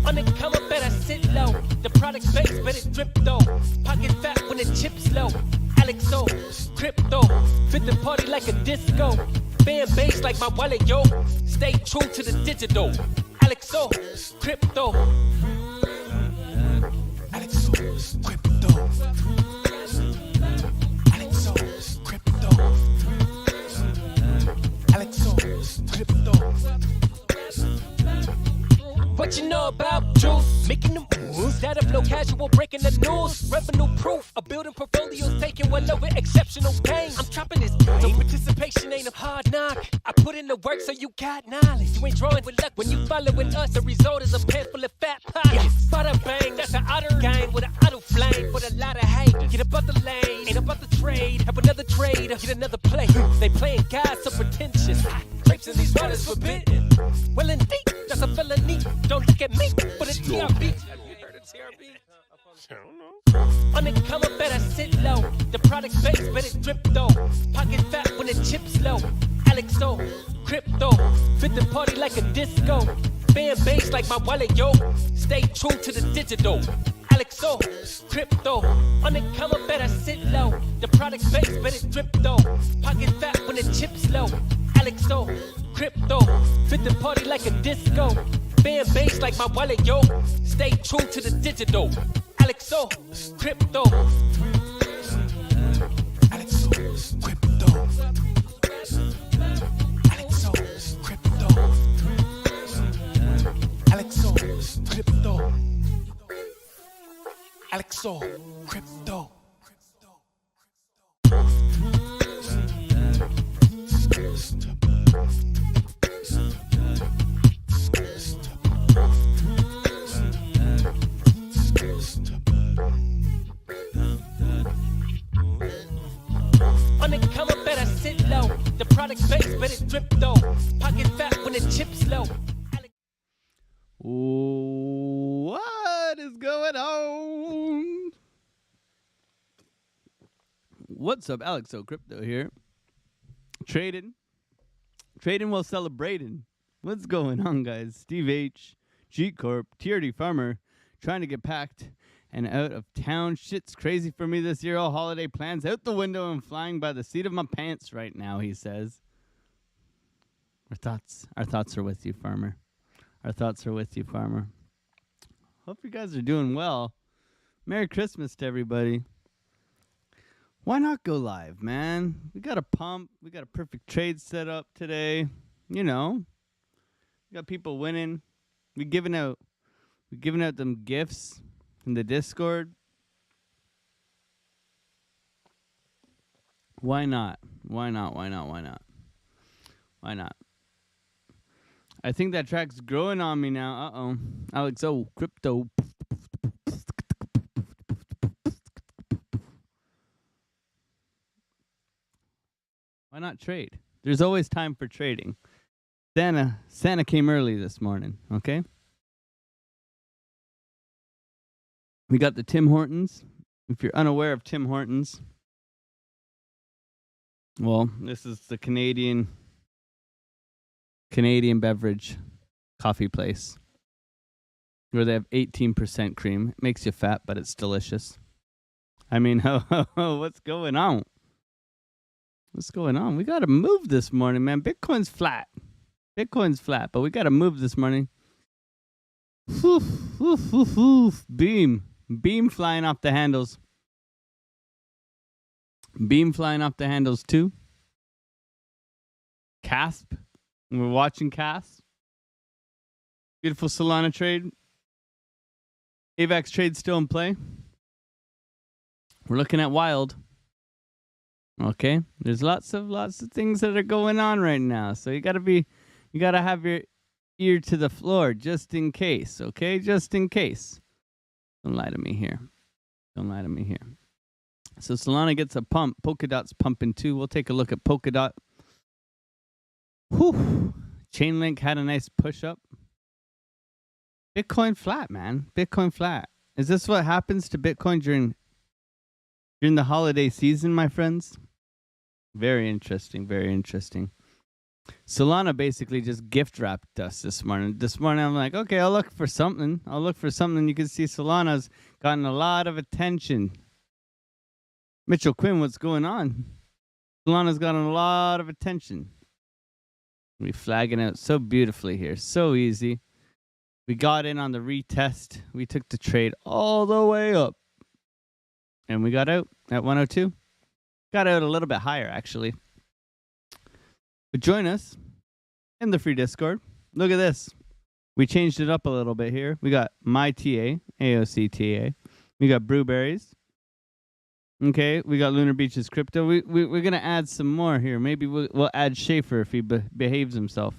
Undercover, better sit low. The product base, but it drip though. Pocket fat when the chips low. Alexo, crypto, fit the party like a disco. Fan base like my wallet, yo. Stay true to the digital. Alexo, crypto. Alexo, crypto. Alexo, crypto. Alexo, crypto. What you know about juice? Making the moves. That of no casual, breaking the news. Revenue proof. A building portfolios taking well over exceptional gains. I'm trapping this game. So participation ain't a hard knock. I put in the work so you got knowledge. You ain't drawing with luck when you following us. The result is a pan full of fat pockets. Yeah. Bada bang, that's an outer game with an auto flame. With a lot of hate. Get above the lane. Ain't about the trade. Have another trade. Get another play. They playing God so pretentious. Grapes in these waters forbidden. Well indeed, that's a felony. Don't look at me, but it's TRB. You heard of TRB? I don't know. Undercover, better sit low. The product base, but it drip though. Pocket fat when the chips low. Alexo, crypto, fit the party like a disco. Fan base like my wallet, yo. Stay true to the digital. Alexo, crypto. Undercover, better sit low. The product base, but it drip though. Pocket fat when the chips low. Alexo, crypto, fit the party like a disco. Fan base like my wallet, yo. Stay true to the digital. Alexo, crypto. Alexo, crypto. Alexo, crypto. Alexo, crypto. Alexo, crypto. Undercover, better sit low. The product base, but it drip though. Pocket fat when the chips low. What is going on? What's up, Alexo Crypto here. Trading while celebrating. What's going on, guys? Steve H, G Corp, TRD Farmer, trying to get packed and out of town. Shit's crazy for me this year. All holiday plans out the window and flying by the seat of my pants right now, he says. Our thoughts are with you, Farmer. Our thoughts are with you, Farmer. Hope you guys are doing well. Merry Christmas to everybody. Why not go live, man? We got a pump. We got a perfect trade set up today. You know, we got people winning. We're giving out them gifts in the Discord. Why not? Why not? Why not? Why not? Why not? I think that track's growing on me now. Uh-oh. Alexo Crypto. Why not trade? There's always time for trading. Santa came early this morning, okay? We got the Tim Hortons. If you're unaware of Tim Hortons, well, this is the Canadian beverage coffee place where they have 18% cream. It makes you fat, but it's delicious. I mean, what's going on? What's going on? We got to move this morning, man. Bitcoin's flat, but we got to move this morning. Beam flying off the handles. Beam flying off the handles too. CASP. We're watching CASP. Beautiful Solana trade. AVAX trade still in play. We're looking at Wild. Okay, there's lots of things that are going on right now. So you gotta have your ear to the floor just in case. Okay, just in case. Don't lie to me here. So Solana gets a pump. Polkadot's pumping too. We'll take a look at Polkadot. Whew. Chainlink had a nice push up. Bitcoin flat, man. Bitcoin flat. Is this what happens to Bitcoin during the holiday season, my friends? Very interesting. Very interesting. Solana basically just gift wrapped us this morning. This morning I'm like, okay, I'll look for something. You can see Solana's gotten a lot of attention. Mitchell Quinn, what's going on? Solana's gotten a lot of attention. We flagging out so beautifully here. So easy. We got in on the retest. We took the trade all the way up. And we got out at 102. Got out a little bit higher, actually. But join us in the free Discord. Look at this. We changed it up a little bit here. We got my TA, AOC TA. We got Brewberries. Okay, we got Lunar Beaches Crypto. We're going to add some more here. Maybe we'll add Schaefer if he behaves himself.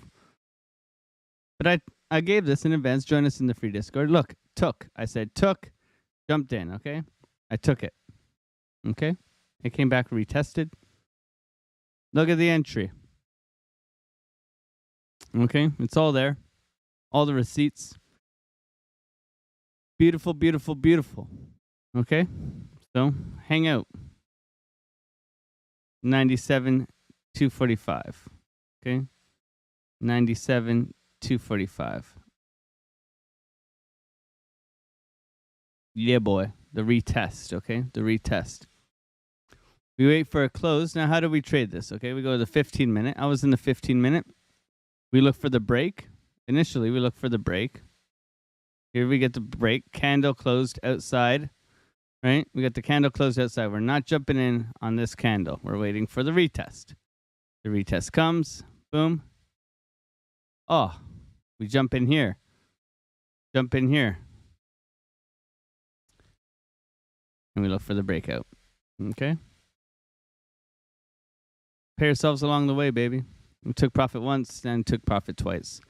But I gave this in advance. Join us in the free Discord. Look, took. I said took, jumped in, okay? I took it. Okay? It came back retested. Look at the entry. Okay, it's all there. All the receipts. Beautiful, beautiful, beautiful. Okay, so hang out. 97,245. Okay, 97,245. Yeah, boy. The retest. Okay, the retest. We wait for a close. Now, how do we trade this? Okay, we go to the 15-minute. I was in the 15-minute. We look for the break. Initially, we look for the break. Here we get the break. Candle closed outside. Right? We got the candle closed outside. We're not jumping in on this candle. We're waiting for the retest. The retest comes. Boom. Oh, we jump in here. Jump in here. And we look for the breakout. Okay? Pay yourselves along the way, baby. We took profit once and took profit twice.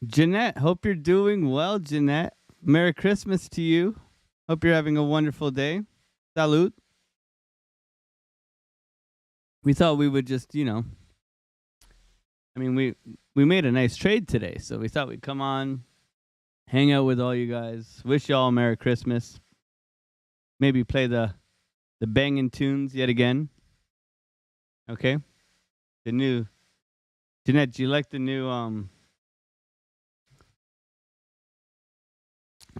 Jeanette, hope you're doing well, Jeanette. Merry Christmas to you. Hope you're having a wonderful day. Salute. We thought we would just, we made a nice trade today, so we thought we'd come on, hang out with all you guys, wish you all Merry Christmas. Maybe play the banging tunes yet again. Okay? The new Jeanette, do you like the new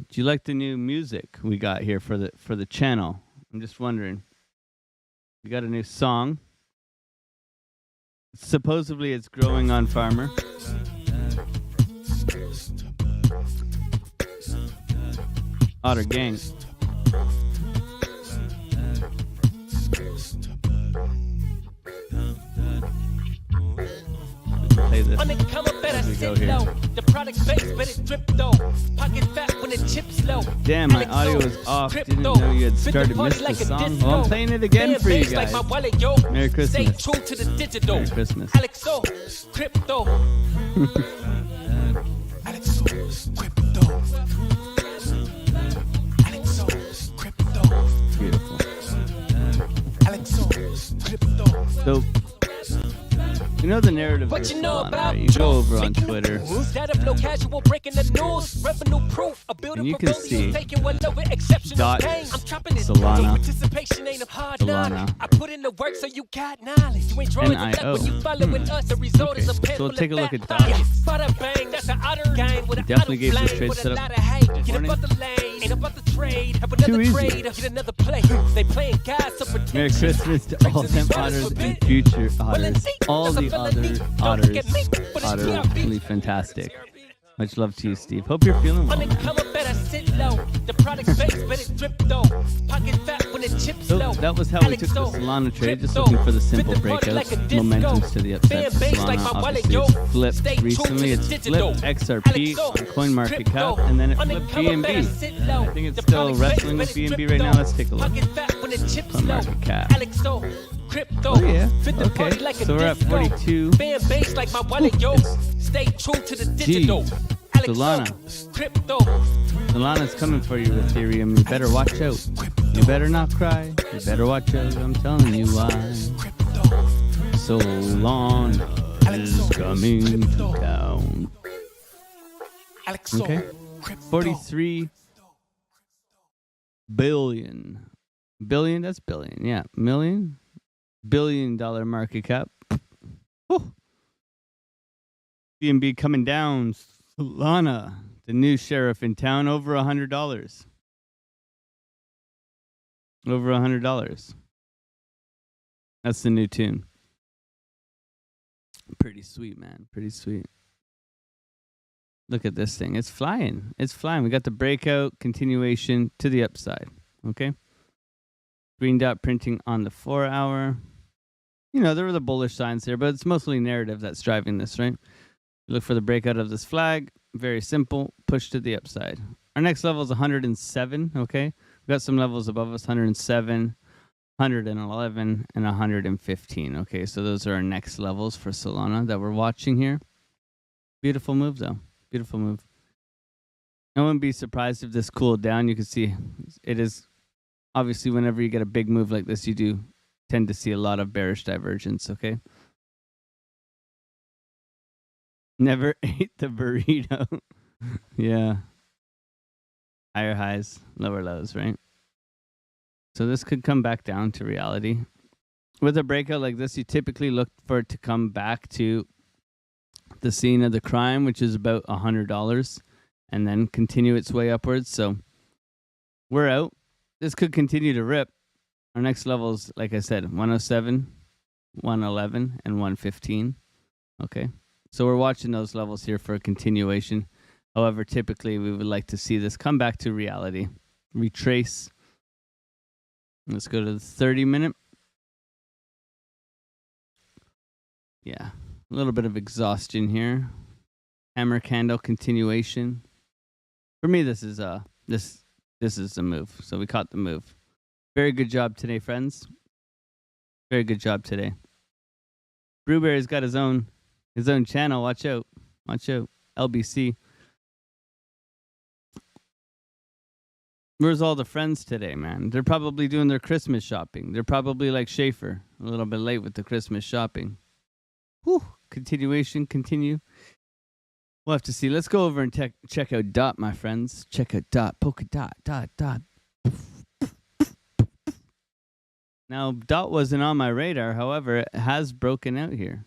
do you like the new music we got here for the channel? I'm just wondering. We got a new song. Supposedly it's Growing on Farmer. Otter Gang. Play this as we go here. The product base, but it dripped though. Pocket fat when the chips low. Damn, my audio was off. Didn't know you had started missed the song. Well, I'm playing it again for you guys. Merry Christmas. Stay true to the digital. Merry Christmas. Alexo, crypto. Alexo, crypto. Alexo, crypto. Beautiful. Alexo, crypto. So, you know the narrative of Solana, right? You go over on Twitter, and you can see dot Solana, I put in the work so you got knowledge. You ain't drawing NIO. when you following us. The result is a Okay, so we'll take a look at dot. Definitely gave this trade setup this morning. Too easy. Merry Christmas to all them otters and future otters. All the other otters. Utterly fantastic. Much love to you, Steve. Hope you're feeling well, man. So that was how we took the Solana trade, just looking for the simple breakouts, momentums to the upside for Solana. Obviously, it's flipped recently. It's flipped XRP on CoinMarketCap, and then it flipped BNB. I think it's still wrestling with BNB right now. Let's take a look. CoinMarketCap. Oh yeah. Okay. So we're at 42. Stay true to the digital. Solana. Solana's coming for you, Ethereum. You better watch out. You better not cry. You better watch out. I'm telling you why. Solana is coming to town. Okay. 43 billion. Billion, that's billion. Yeah. Million? $1 billion market cap. Whew. BNB coming down. Solana, the new sheriff in town, over $100. Over $100. That's the new tune. Pretty sweet, man. Pretty sweet. Look at this thing. It's flying. It's flying. We got the breakout continuation to the upside. Okay. Green dot printing on the 4 hour. You know, there were the bullish signs here, but it's mostly narrative that's driving this, right? Look for the breakout of this flag. Very simple. Push to the upside. Our next level is 107. Okay. We've got some levels above us, 107, 111, and 115. Okay. So those are our next levels for Solana that we're watching here. Beautiful move, though. Beautiful move. I wouldn't be surprised if this cooled down. You can see it is obviously whenever you get a big move like this, you do tend to see a lot of bearish divergence. Okay. Never ate the burrito. Yeah. Higher highs, lower lows, right? So this could come back down to reality. With a breakout like this, you typically look for it to come back to the scene of the crime, which is about $100, and then continue its way upwards. So we're out. This could continue to rip. Our next levels, like I said, 107, 111, and 115. Okay. So we're watching those levels here for a continuation. However, typically we would like to see this come back to reality. Retrace. Let's go to the 30-minute. Yeah. A little bit of exhaustion here. Hammer candle continuation. For me, this is the move. So we caught the move. Very good job today, friends. Very good job today. Brewberry's got his own channel. Watch out. Watch out. LBC. Where's all the friends today, man? They're probably doing their Christmas shopping. They're probably like Schaefer, a little bit late with the Christmas shopping. Whew. Continuation, continue. We'll have to see. Let's go over and check out DOT, my friends. Check out DOT. Polka dot. Now, DOT wasn't on my radar. However, it has broken out here.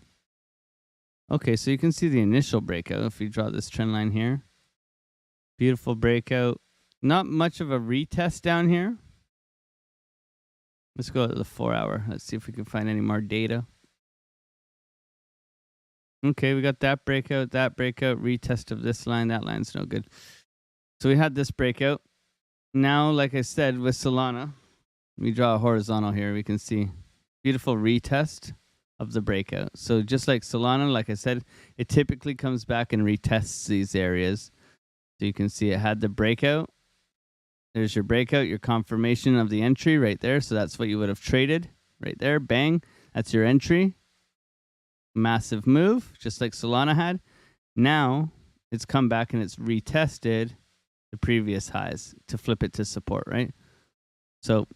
Okay, so you can see the initial breakout if you draw this trend line here. Beautiful breakout. Not much of a retest down here. Let's go to the 4 hour. Let's see if we can find any more data. Okay, we got that breakout, retest of this line. That line's no good. So we had this breakout. Now, like I said, with Solana, we draw a horizontal here. We can see beautiful retest of the breakout. So just like Solana, like I said, it typically comes back and retests these areas. So you can see it had the breakout. There's your breakout, your confirmation of the entry right there. So that's what you would have traded right there. Bang. That's your entry. Massive move, just like Solana had. Now it's come back and it's retested the previous highs to flip it to support, right? So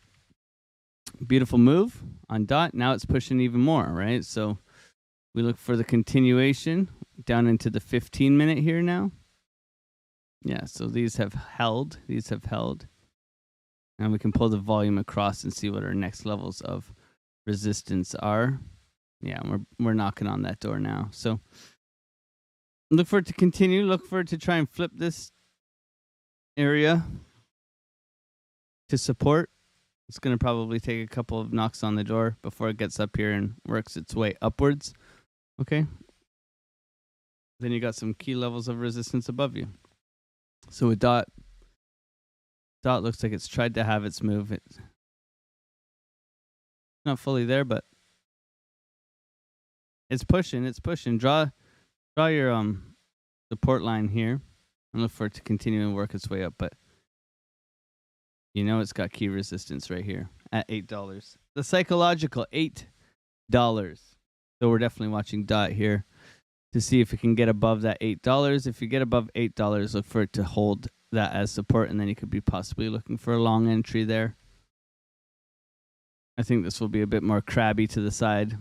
beautiful move on DOT. Now it's pushing even more, right? So we look for the continuation down into the 15-minute here now. Yeah, so these have held. And we can pull the volume across and see what our next levels of resistance are. Yeah, we're knocking on that door now. So look for it to continue. Look for it to try and flip this area to support. It's going to probably take a couple of knocks on the door before it gets up here and works its way upwards. Okay. Then you got some key levels of resistance above you. So with DOT looks like it's tried to have its move. It's not fully there, but it's pushing. Draw your support line here and look for it to continue and work its way up. But you know it's got key resistance right here at $8. The psychological $8. So we're definitely watching DOT here to see if it can get above that $8. If you get above $8, look for it to hold that as support, and then you could be possibly looking for a long entry there. I think this will be a bit more crabby to the side.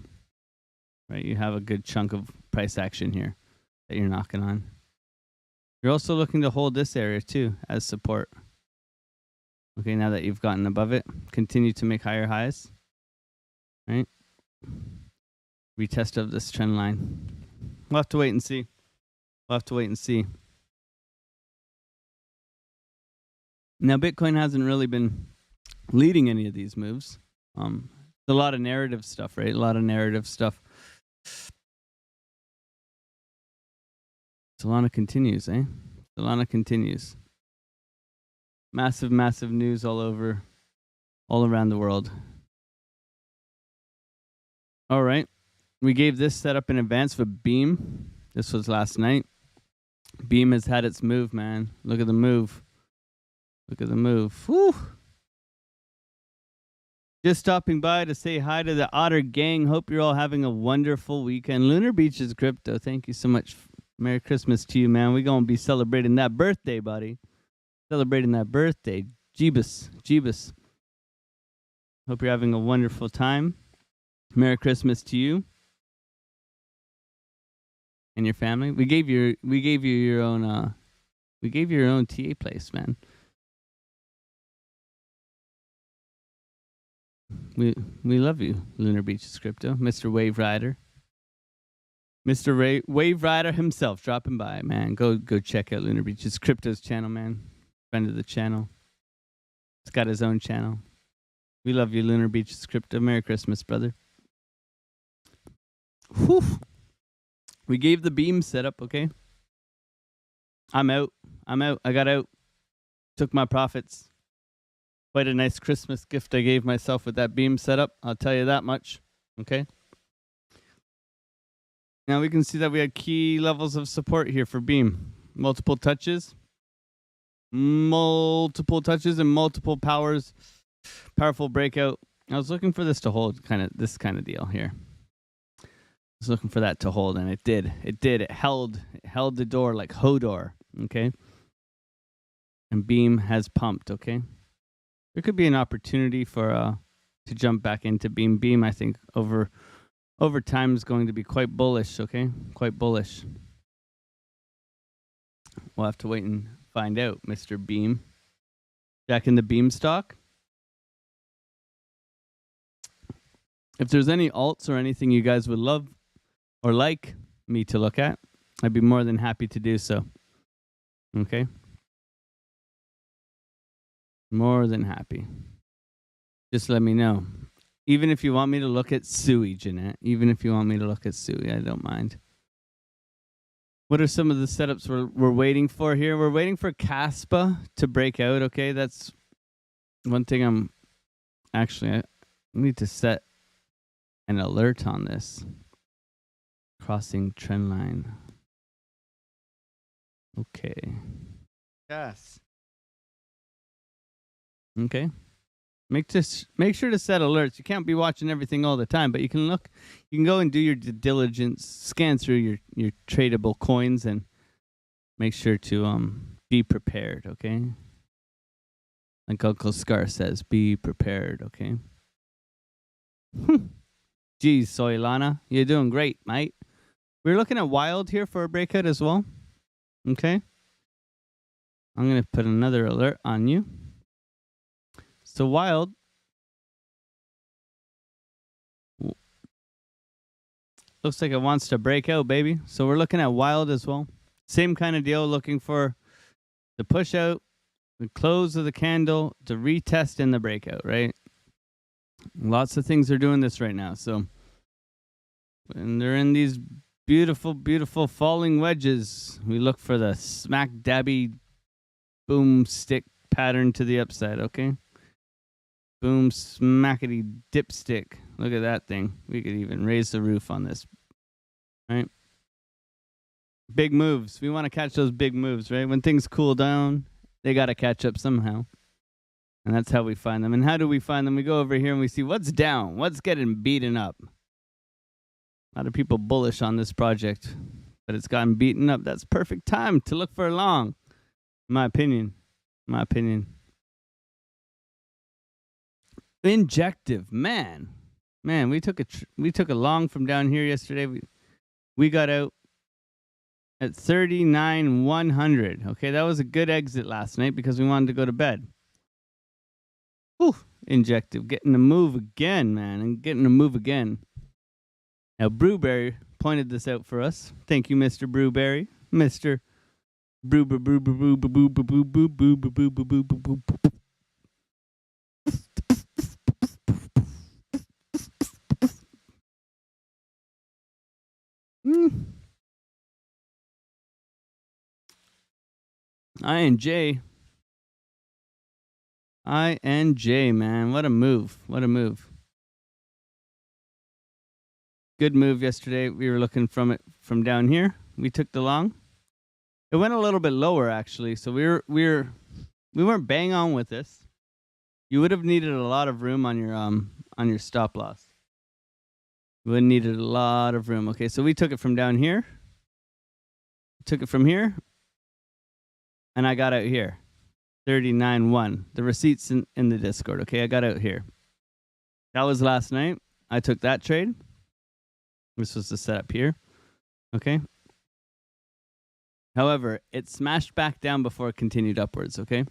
Right, you have a good chunk of price action here that you're knocking on. You're also looking to hold this area too as support. Okay, now that you've gotten above it, continue to make higher highs. Right? Retest of this trend line. We'll have to wait and see. We'll have to wait and see. Now, Bitcoin hasn't really been leading any of these moves. A lot of narrative stuff, right? A lot of narrative stuff. Solana continues, eh? Solana continues. Massive, massive news all around the world. All right. We gave this setup in advance for Beam. This was last night. Beam has had its move, man. Look at the move. Look at the move. Whew. Just stopping by to say hi to the Otter gang. Hope you're all having a wonderful weekend. Lunar Beaches Crypto, thank you so much. Merry Christmas to you, man. We're going to be celebrating that birthday, buddy. Celebrating that birthday. Jeebus. Hope you're having a wonderful time. Merry Christmas to you and your family. We gave you your own TA place, man. We love you, Lunar Beaches Crypto, Mr. Wave Rider. Mr. Wave Rider himself dropping by, man. Go check out Lunar Beaches Crypto's channel, man. Friend of the channel. He's got his own channel. We love you, Lunar Beaches Crypto. Merry Christmas, brother. Whew. We gave the Beam setup, okay? I'm out. I got out. Took my profits. Quite a nice Christmas gift I gave myself with that Beam setup. I'll tell you that much. Okay? Now we can see that we had key levels of support here for Beam. Multiple touches and multiple powers. Powerful breakout. I was looking for this to hold, this kind of deal here. I was looking for that to hold, and it did. It held the door like Hodor. Okay? And Beam has pumped, okay? There could be an opportunity for to jump back into Beam. Beam, I think, over time is going to be quite bullish, okay? Quite bullish. We'll have to wait and find out, Mr. Beam. Back in the Beam stock. If there's any alts or anything you guys would love or like me to look at, I'd be more than happy to do so. Okay? More than happy. Just let me know. Even if you want me to look at Sui, Jeanette. Even if you want me to look at Sui, I don't mind. What are some of the setups we're waiting for here? We're waiting for Caspa to break out, okay? That's one thing I need to set an alert on this. Crossing trend line. Okay. Yes. Okay. Make sure to set alerts. You can't be watching everything all the time, but you can go and do your due diligence, scan through your tradable coins, and make sure to be prepared, okay? Like Uncle Scar says, be prepared, okay? Geez, Soilana, you're doing great, mate. We're looking at Wild here for a breakout as well. Okay. I'm going to put another alert on you. So Wild looks like it wants to break out, baby. So we're looking at Wild as well. Same kind of deal, looking for the push out, the close of the candle, to retest in the breakout, right? Lots of things are doing this right now. So when they're in these beautiful, beautiful falling wedges, we look for the smack dabby boom stick pattern to the upside, okay? Boom, smackety dipstick. Look at that thing. We could even raise the roof on this. Right? Big moves. We want to catch those big moves, right? When things cool down, they got to catch up somehow. And that's how we find them. And how do we find them? We go over here and we see what's down, what's getting beaten up. A lot of people bullish on this project, but it's gotten beaten up. That's perfect time to look for a long, in my opinion. Injective, man, we took a long from down here yesterday. We got out. at 39,100. Okay, that was a good exit last night because we wanted to go to bed. Whew, Injective, getting to move again, man, and getting to move again. Now, Brewberry pointed this out for us. Thank you, Mr. Brewberry. Mr. Brew. INJ, man. What a move. What a move. Good move yesterday. We were looking from it from down here. We took the long. It went a little bit lower actually, so we weren't bang on with this. You would have needed a lot of room on your stop loss. You would have needed a lot of room. Okay, so we took it from down here. Took it from here. And I got out here. 39.1. The receipt's in the Discord. Okay, I got out here. That was last night. I took that trade. This was the setup here. Okay. However, it smashed back down before it continued upwards. Okay.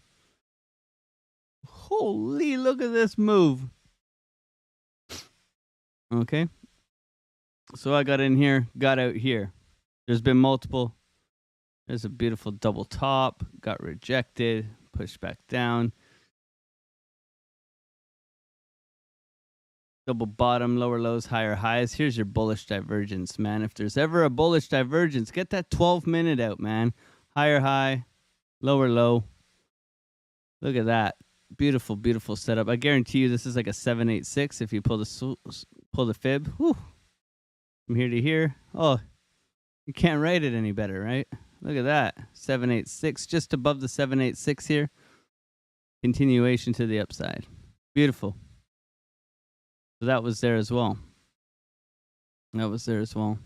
Holy, look at this move. Okay. So I got in here, got out here. There's been multiple. There's a beautiful double top, got rejected, pushed back down. Double bottom, lower lows, higher highs. Here's your bullish divergence, man. If there's ever a bullish divergence, get that 12-minute out, man. Higher high, lower low. Look at that. Beautiful, beautiful setup. I guarantee you this is like a 786 if you pull the fib. Whew. From here to here. Oh, you can't write it any better, right? Look at that. 786, just above the 786 here. Continuation to the upside. Beautiful. So that was there as well. That was there as well.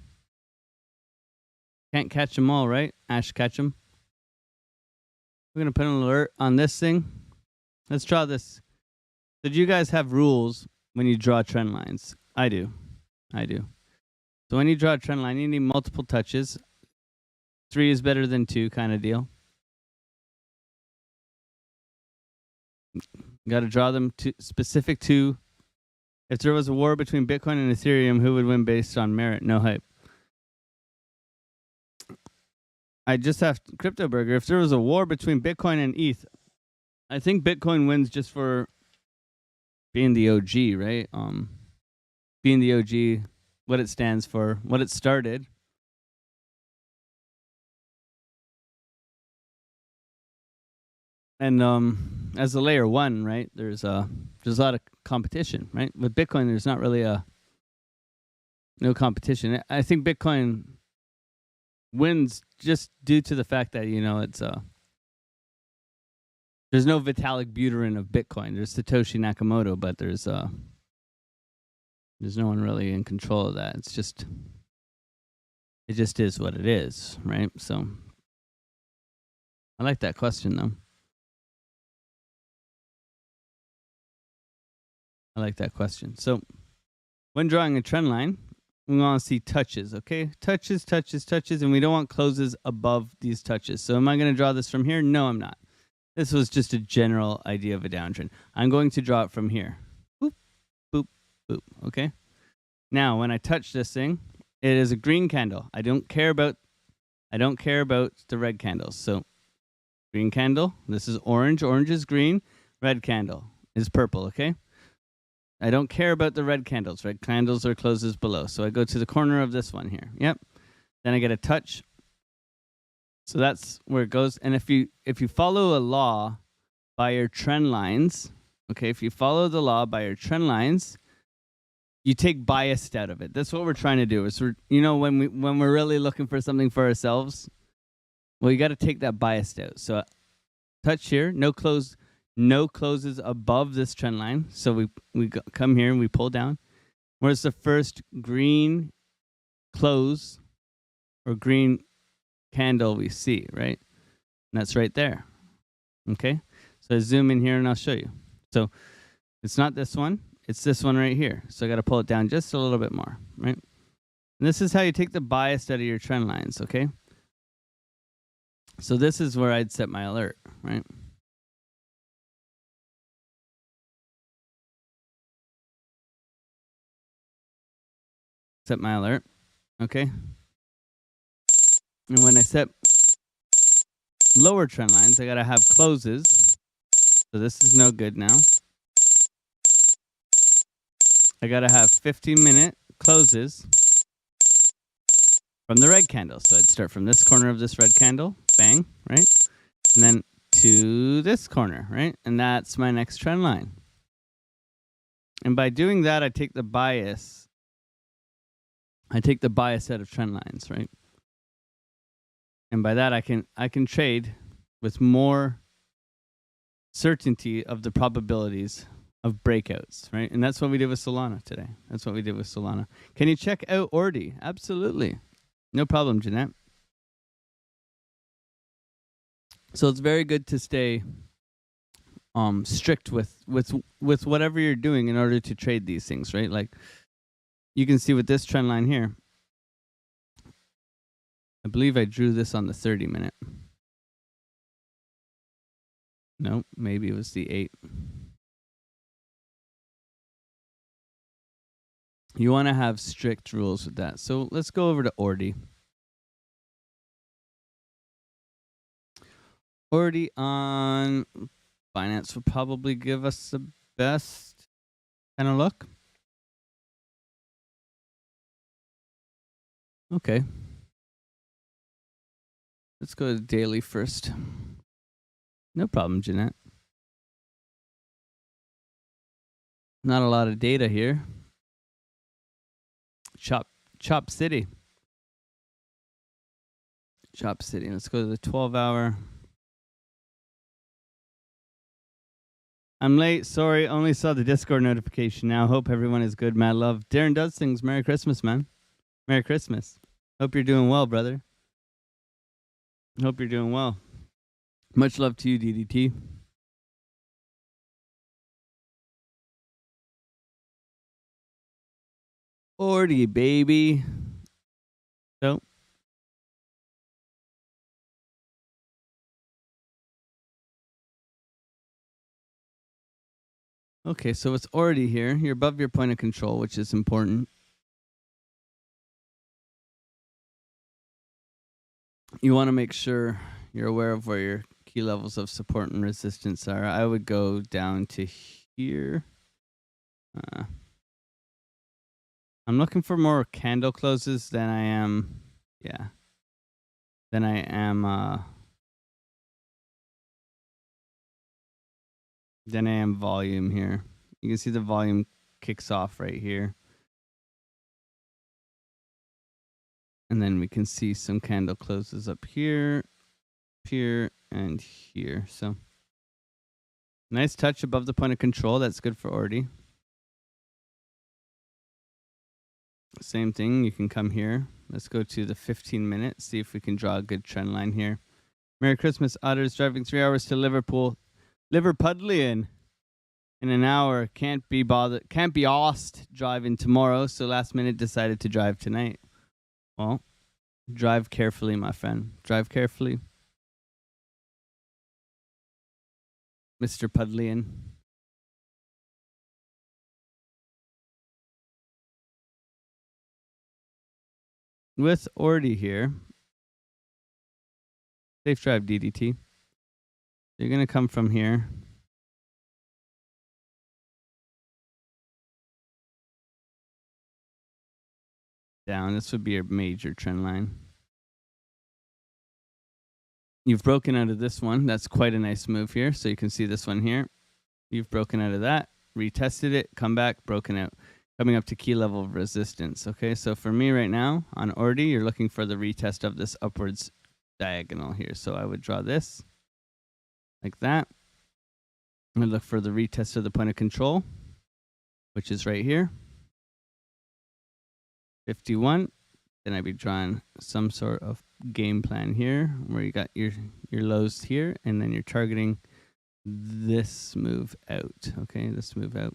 Can't catch them all, right? Ash, catch them. We're going to put an alert on this thing. Let's draw this. So do you guys have rules when you draw trend lines? I do. So when you draw a trend line, you need multiple touches. 3 is better than 2 kind of deal. Got to draw them specific to. If there was a war between Bitcoin and Ethereum, who would win based on merit? No hype. I just have Crypto Burger. If there was a war between Bitcoin and ETH, I think Bitcoin wins just for being the OG, right? Being the OG, what it stands for, what it started. And as a layer 1, right, there's a lot of competition, right? With Bitcoin, there's not really no competition. I think Bitcoin wins just due to the fact that, it's there's no Vitalik Buterin of Bitcoin. There's Satoshi Nakamoto, but there's no one really in control of that. It just is what it is, right? So I like that question though. I like that question. So when drawing a trend line, we want to see touches, okay? Touches, and we don't want closes above these touches. So am I going to draw this from here? No, I'm not. This was just a general idea of a downtrend. I'm going to draw it from here. Boop, boop, boop, okay? Now, when I touch this thing, it is a green candle. I don't care about the red candles. So green candle, this is orange. Orange is green. Red candle is purple, okay? I don't care about the red candles. Red candles are closes below. So I go to the corner of this one here. Yep. Then I get a touch. So that's where it goes. And if you follow a law by your trend lines, okay, if you follow the law by your trend lines, you take bias out of it. That's what we're trying to do. Is when we're really looking for something for ourselves, well, you got to take that bias out. So touch here, no closes above this trend line. So we come here and we pull down. Where's the first green close or green candle we see, right? And that's right there. Okay? So I zoom in here and I'll show you. So it's not this one. It's this one right here. So I got to pull it down just a little bit more, right? And this is how you take the bias out of your trend lines, okay? So this is where I'd set my alert, right? Set my alert, okay? And when I set lower trend lines, I gotta have closes. So this is no good now. I gotta have 15-minute closes from the red candle. So I'd start from this corner of this red candle, bang, right? And then to this corner, right? And that's my next trend line. And by doing that, I take the bias out of trend lines, right? And by that, I can trade with more certainty of the probabilities of breakouts, right? And that's what we did with Solana today. That's what we did with Solana. Can you check out Ordi? Absolutely. No problem, Jeanette. So it's very good to stay strict with whatever you're doing in order to trade these things, right? Like you can see with this trend line here, I believe I drew this on the 30-minute. No, maybe it was the 8. You want to have strict rules with that. So let's go over to Ordi. Ordi on Binance will probably give us the best kind of look. Okay. Let's go to daily first. No problem, Jeanette. Not a lot of data here. Chop City. Chop City. Let's go to the 12-hour. I'm late. Sorry. Only saw the Discord notification now. Hope everyone is good. Mad love. Darren does things. Merry Christmas, man. Merry Christmas. Hope you're doing well, brother. Hope you're doing well. Much love to you, DDT. Ordi, baby. So. Okay, so it's already here. You're above your point of control, which is important. You want to make sure you're aware of where your key levels of support and resistance are. I would go down to here. I'm looking for more candle closes than I am, than I am volume here. You can see the volume kicks off right here. And then we can see some candle closes up here, here, and here. So nice touch above the point of control. That's good for Ordi. Same thing. You can come here. Let's go to the 15-minute. See if we can draw a good trend line here. Merry Christmas, Otters. Driving 3 hours to Liverpool. Liverpudlian in an hour. Can't be bothered. Can't be asked driving tomorrow. So last minute decided to drive tonight. Well, drive carefully, my friend. Drive carefully. Mr. Pudlian. With Ordi here. Safe drive, DDT. You're going to come from here. Down. This would be your major trend line. You've broken out of this one. That's quite a nice move here. So you can see this one here. You've broken out of that. Retested it. Come back. Broken out. Coming up to key level of resistance. Okay, so for me right now on Ordi, you're looking for the retest of this upwards diagonal here. So I would draw this like that. I'm going to look for the retest of the point of control, which is right here. 51. Then I'd be drawing some sort of game plan here where you got your lows here, and then you're targeting this move out. Okay, this move out.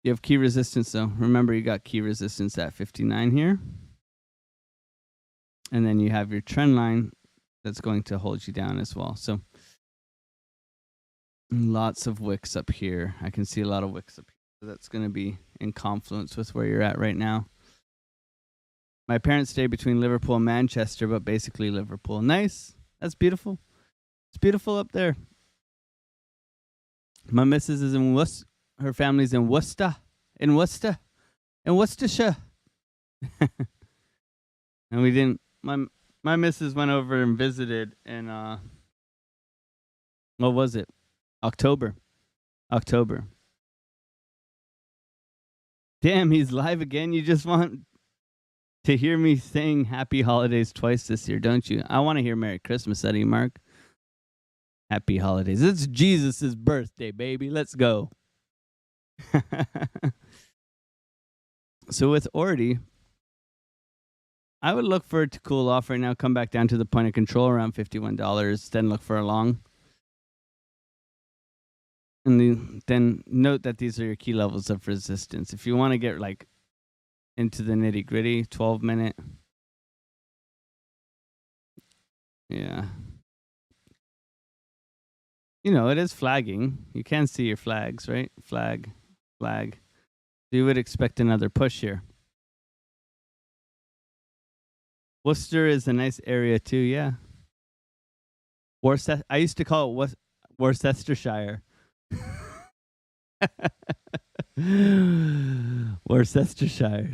You have key resistance though. Remember, you got key resistance at 59 here. And then you have your trend line that's going to hold you down as well. So lots of wicks up here. I can see a lot of wicks up here. So that's going to be in confluence with where you're at right now. My parents stay between Liverpool and Manchester, but basically Liverpool. Nice. That's beautiful. It's beautiful up there. My missus is in Worcester. Her family's in Worcester. In Worcestershire. And we didn't. My missus went over and visited in what was it? October. Damn, he's live again. You just want to hear me saying happy holidays twice this year, don't you? I want to hear Merry Christmas out of you, Mark. Happy holidays. It's Jesus' birthday, baby. Let's go. So with Ordi, I would look for it to cool off right now, come back down to the point of control around $51, then look for a long. And then note that these are your key levels of resistance. If you want to get like into the nitty gritty, 12-minute. Yeah. You know, it is flagging. You can see your flags, right? Flag. So you would expect another push here. Worcester is a nice area too, yeah. I used to call it Worcestershire. Worcestershire.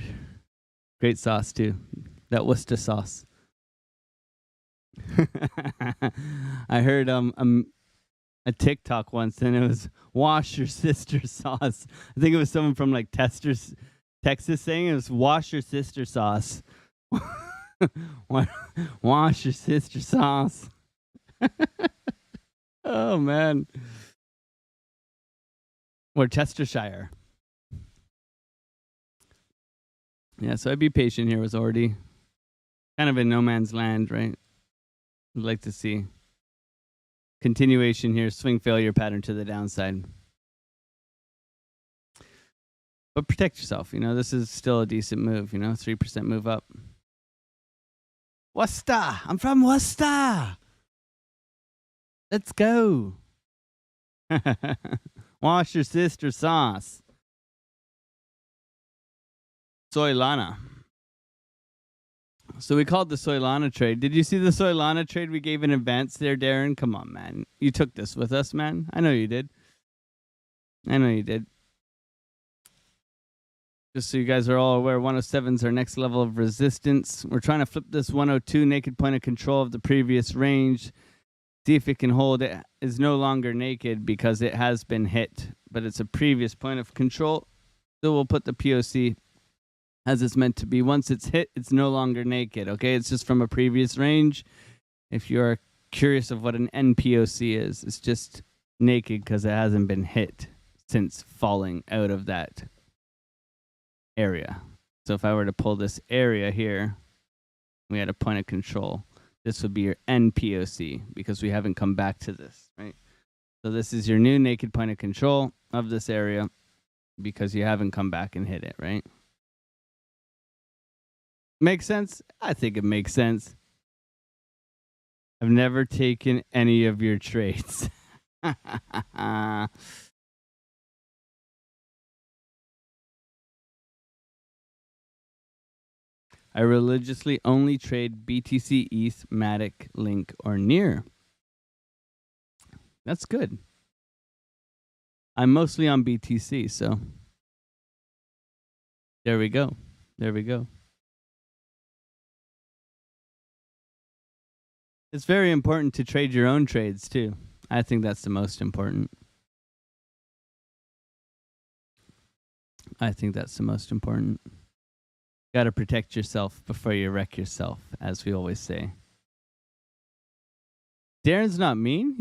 Great sauce too. That Worcester sauce. I heard a TikTok once and it was wash your sister sauce. I think it was someone from like Texas saying it was wash your sister sauce. Wash your sister sauce. Oh man. Or Chestershire. Yeah, so I'd be patient here with Ordi. Kind of in no man's land, right? I'd like to see continuation here, swing failure pattern to the downside. But protect yourself, you know, this is still a decent move, you know, 3% move up. Worcester! I'm from Worcester! Let's go! Wash your sister sauce. Soilana. So we called the Soilana trade. Did you see the Soilana trade we gave in advance there, Darren? Come on, man. You took this with us, man. I know you did. Just so you guys are all aware, 107 is our next level of resistance. We're trying to flip this 102 naked point of control of the previous range. See if it can hold. It is no longer naked because it has been hit, but it's a previous point of control. So we'll put the POC as it's meant to be. Once it's hit, it's no longer naked, okay? It's just from a previous range. If you're curious of what an NPOC is, it's just naked because it hasn't been hit since falling out of that area. So if I were to pull this area here, we had a point of control. This would be your NPOC because we haven't come back to this, right? So this is your new naked point of control of this area because you haven't come back and hit it, right? Makes sense? I think it makes sense. I've never taken any of your trades. I religiously only trade BTC, ETH, Matic, Link, or Near. That's good. I'm mostly on BTC, so there we go. It's very important to trade your own trades, too. I think that's the most important. Got to protect yourself before you wreck yourself, as we always say. Darren's not mean.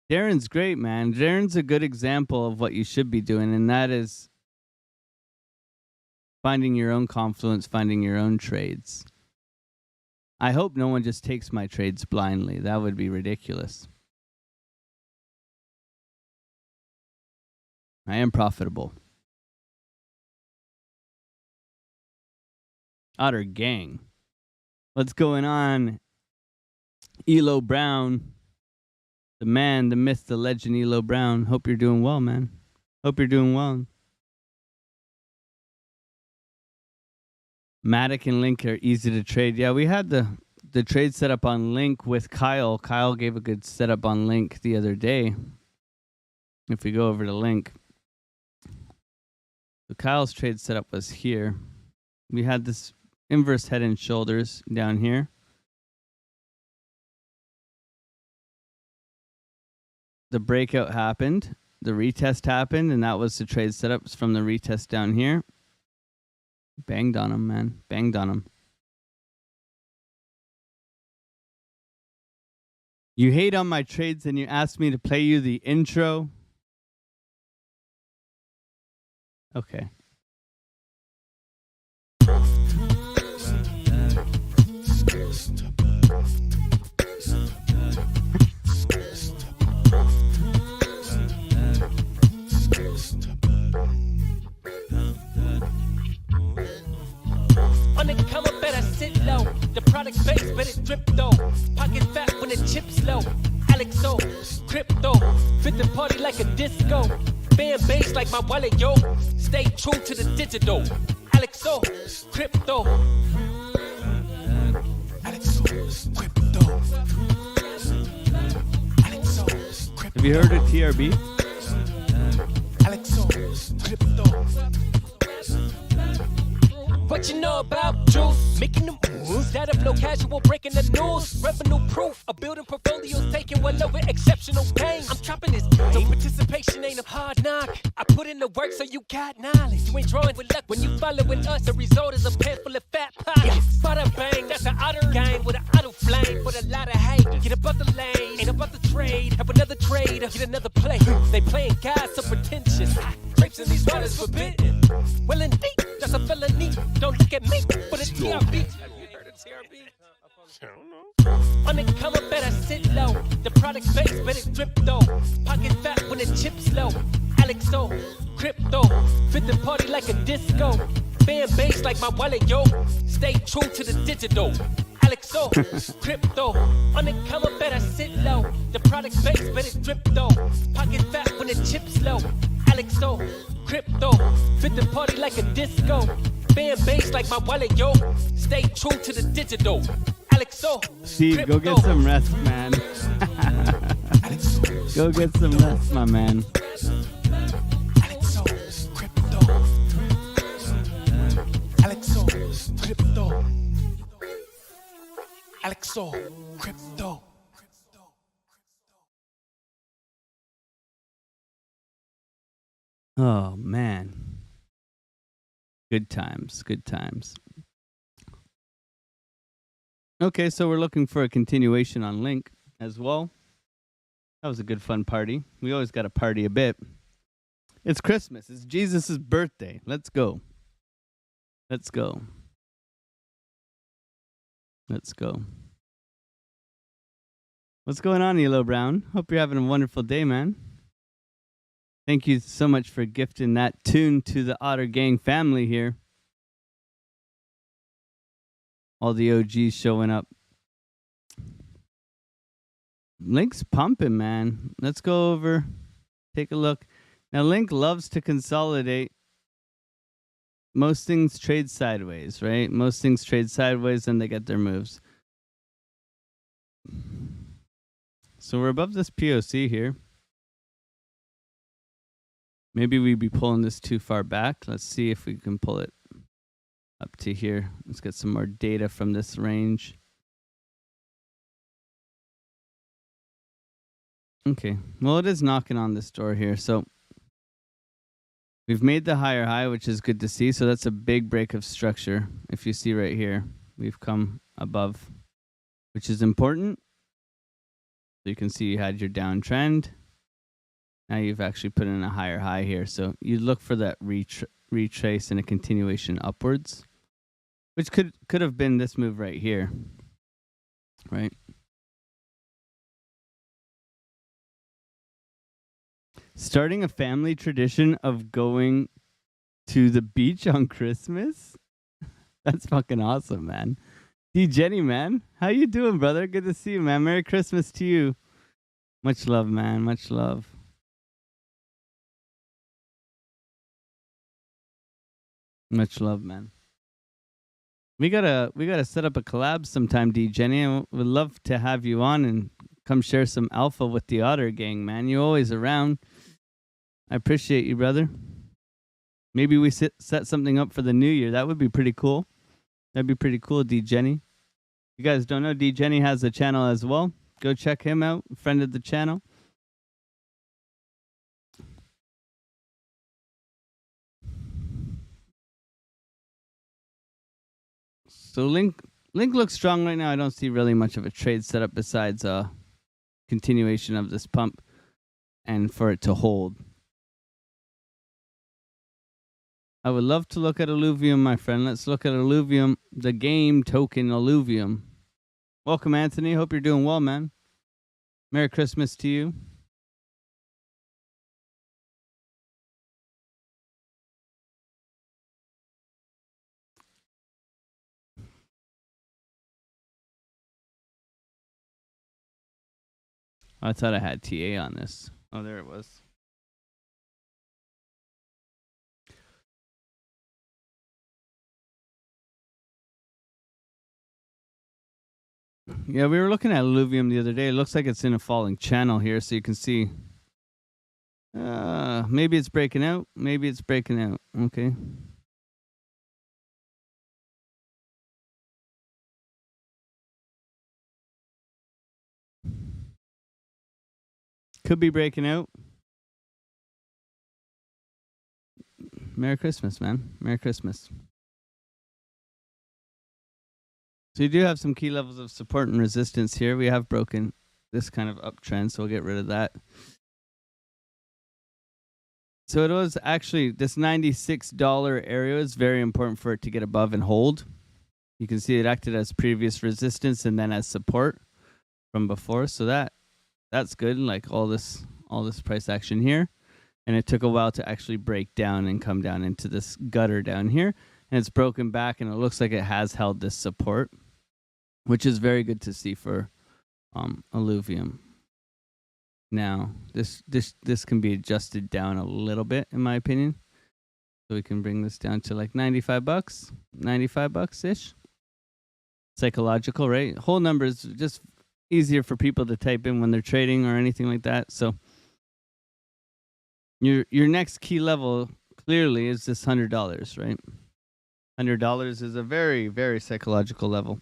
Darren's great, man. Darren's a good example of what you should be doing, and that is finding your own confluence, finding your own trades. I hope no one just takes my trades blindly. That would be ridiculous. I am profitable. Otter gang. What's going on? Elo Brown. The man, the myth, the legend, Elo Brown. Hope you're doing well, man. Hope you're doing well. Matic and Link are easy to trade. Yeah, we had the trade set up on Link with Kyle. Kyle gave a good setup on Link the other day. If we go over to Link. So Kyle's trade setup was here. We had this inverse head and shoulders down here. The breakout happened. The retest happened, and that was the trade setups from the retest down here. Banged on him, man. Banged on him. You hate on my trades and you ask me to play you the intro. Okay. On the cover, better sit low. The product base, better drip though. Pocket fat when the chips low. Alexo, crypto, fit the party like a disco. Fan base like my wallet, yo. Stay true to the digital. Alexo, crypto. Alexo, crypto. Alexo, crypto. Have you heard of TRB? Alexo, crypto. What you know about juice? Making them moves, that flow casual, breaking the news. Revenue proof, a building portfolios taking well over exceptional pain. I'm trapping this so participation ain't a hard knock. I put in the work so you got knowledge. You ain't drawing with luck when you following us. The result is a pen full of fat pockets. Bada bang, that's an otter gang with an auto flame. With a lot of hate, get above the lane, ain't about the trade. Have another trade, get another play. They playing God so pretentious. Grapes in these waters forbidden. Well indeed, that's a felony. Don't look at me for the TRB. Have you heard of TRB? I don't know. On the cover, better sit low. The product base, better drip though. Pocket fat when the chips low. Alexo, crypto, fit the party like a disco. Fan base like my wallet, yo. Stay true to the digital. Alexo, crypto. On the cover, better sit low. The product base, better drip though. Pocket fat when the chips low. Alexo, crypto, fit the party like a disco. Fan base like my wallet, yo. Stay true to the digital. Alexo, Steve, crypto. go get some rest, man. Go get some rest, my man. Alexo, crypto. Alexo, crypto. Alexo, crypto. Oh, man. Good times, good times. Okay, so we're looking for a continuation on Link as well. That was a good fun party. We always got to party a bit. It's Christmas. It's Jesus' birthday. Let's go. Let's go. Let's go. What's going on, Elo Brown? Hope you're having a wonderful day, man. Thank you so much for gifting that tune to the Otter Gang family here. All the OGs showing up. Link's pumping, man. Let's go over, take a look. Now, Link loves to consolidate. Most things trade sideways, right? Most things trade sideways and they get their moves. So we're above this POC here. Maybe we'd be pulling this too far back. Let's see if we can pull it up to here. Let's get some more data from this range. Okay, well, it is knocking on this door here. So we've made the higher high, which is good to see. So that's a big break of structure. If you see right here, we've come above, which is important. So you can see you had your downtrend. Now you've actually put in a higher high here. So you look for that retrace and a continuation upwards, which could have been this move right here, right? Starting a family tradition of going to the beach on Christmas? That's fucking awesome, man. D Jenny, man. How you doing, brother? Good to see you, man. Merry Christmas to you. Much love, man. Much love. Much love, man. We gotta set up a collab sometime, D Jenny. I would love to have you on and come share some alpha with the Otter Gang, man. You're always around. I appreciate you, brother. Maybe we set something up for the new year. That would be pretty cool. That'd be pretty cool, D Jenny. You guys don't know, D Jenny has a channel as well. Go check him out. Friend of the channel. So Link looks strong right now. I don't see really much of a trade setup besides continuation of this pump and for it to hold. I would love to look at Alluvium, my friend. Let's look at Alluvium, the game token Alluvium. Welcome, Anthony. Hope you're doing well, man. Merry Christmas to you. I thought I had TA on this. Oh, there it was. Yeah, we were looking at Alluvium the other day. It looks like it's in a falling channel here, so you can see. Maybe it's breaking out. Maybe it's breaking out. Okay. Could be breaking out. Merry Christmas, man. Merry Christmas. So you do have some key levels of support and resistance here. We have broken this kind of uptrend, so we'll get rid of that. So it was actually this $96 area is very important for it to get above and hold. You can see it acted as previous resistance and then as support from before. So that's good. Like all this price action here. And it took a while to actually break down and come down into this gutter down here. And it's broken back and it looks like it has held this support, which is very good to see for Alluvium. Now, this can be adjusted down a little bit, in my opinion. So we can bring this down to like $95, $95-ish. Psychological, right? Whole number is just easier for people to type in when they're trading or anything like that. So your next key level clearly is this $100, right? $100 is a very, very psychological level.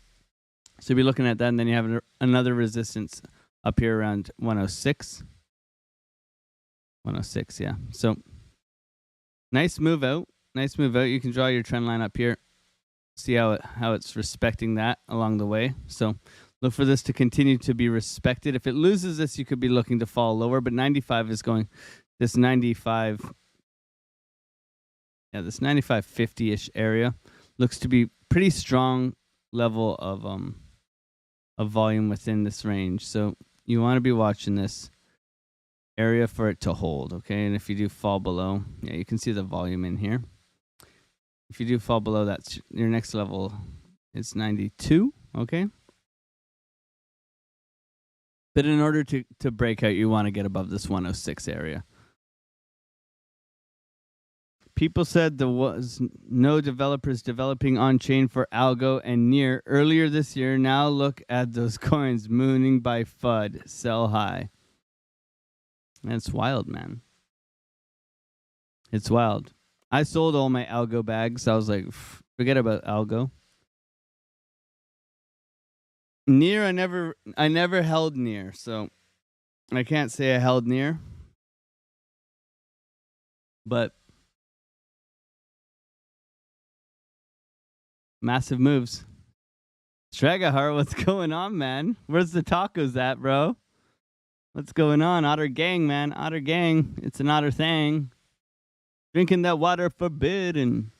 So you'll be looking at that, and then you have another resistance up here around 106. 106, yeah. So nice move out. Nice move out. You can draw your trend line up here. See how it's respecting that along the way. So look for this to continue to be respected. If it loses this, you could be looking to fall lower, but 95 is going, this 95, yeah, this 95.50-ish area looks to be pretty strong level of volume within this range. So you want to be watching this area for it to hold, okay? And if you do fall below, yeah, you can see the volume in here. If you do fall below, that's your next level is 92, okay? But in order to break out, you want to get above this 106 area. People said there was no developers developing on-chain for Algo and Near earlier this year. Now look at those coins mooning by FUD. Sell high. That's wild, man. It's wild. I sold all my Algo bags. I was like, forget about Algo. Near, I never held Near, so I can't say I held Near. But massive moves. Stragahar, what's going on, man? Where's the tacos at, bro? What's going on? Otter Gang, man. Otter Gang. It's an otter thing. Drinking that water forbidden.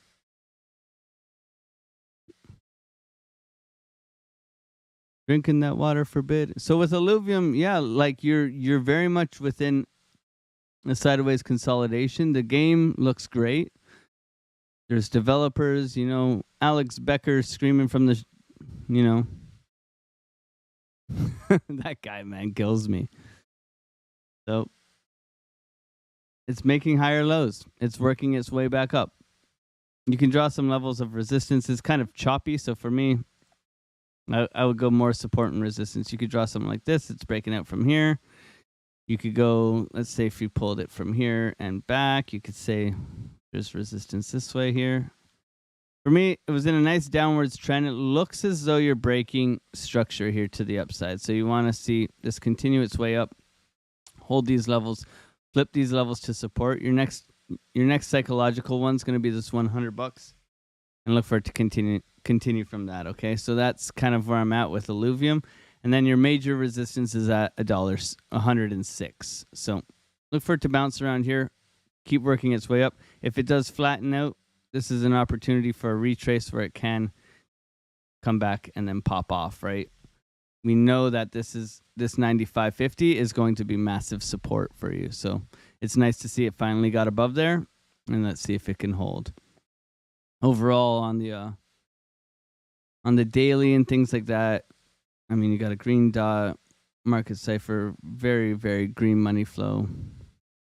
Drinking that water forbidden. So with Alluvium, yeah, like you're very much within a sideways consolidation. The game looks great. There's developers, you know, Alex Becker screaming from the you know. That guy, man, kills me. So it's making higher lows. It's working its way back up. You can draw some levels of resistance. It's kind of choppy. So for me, I would go more support and resistance. You could draw something like this. It's breaking out from here. You could go, let's say if you pulled it from here and back, you could say there's resistance this way here. For me, it was in a nice downwards trend. It looks as though you're breaking structure here to the upside. So you want to see this continue its way up, hold these levels, flip these levels to support. Your next psychological one's going to be this $100, and look for it to continue from that. Okay, so that's kind of where I'm at with Illuvium, and then your major resistance is at $106. So look for it to bounce around here, keep working its way up. If it does flatten out, this is an opportunity for a retrace where it can come back and then pop off, right? We know that this 95.50 is going to be massive support for you. So it's nice to see it finally got above there, and let's see if it can hold. Overall on the daily and things like that, I mean, you got a green dot, market cipher, very, very green money flow.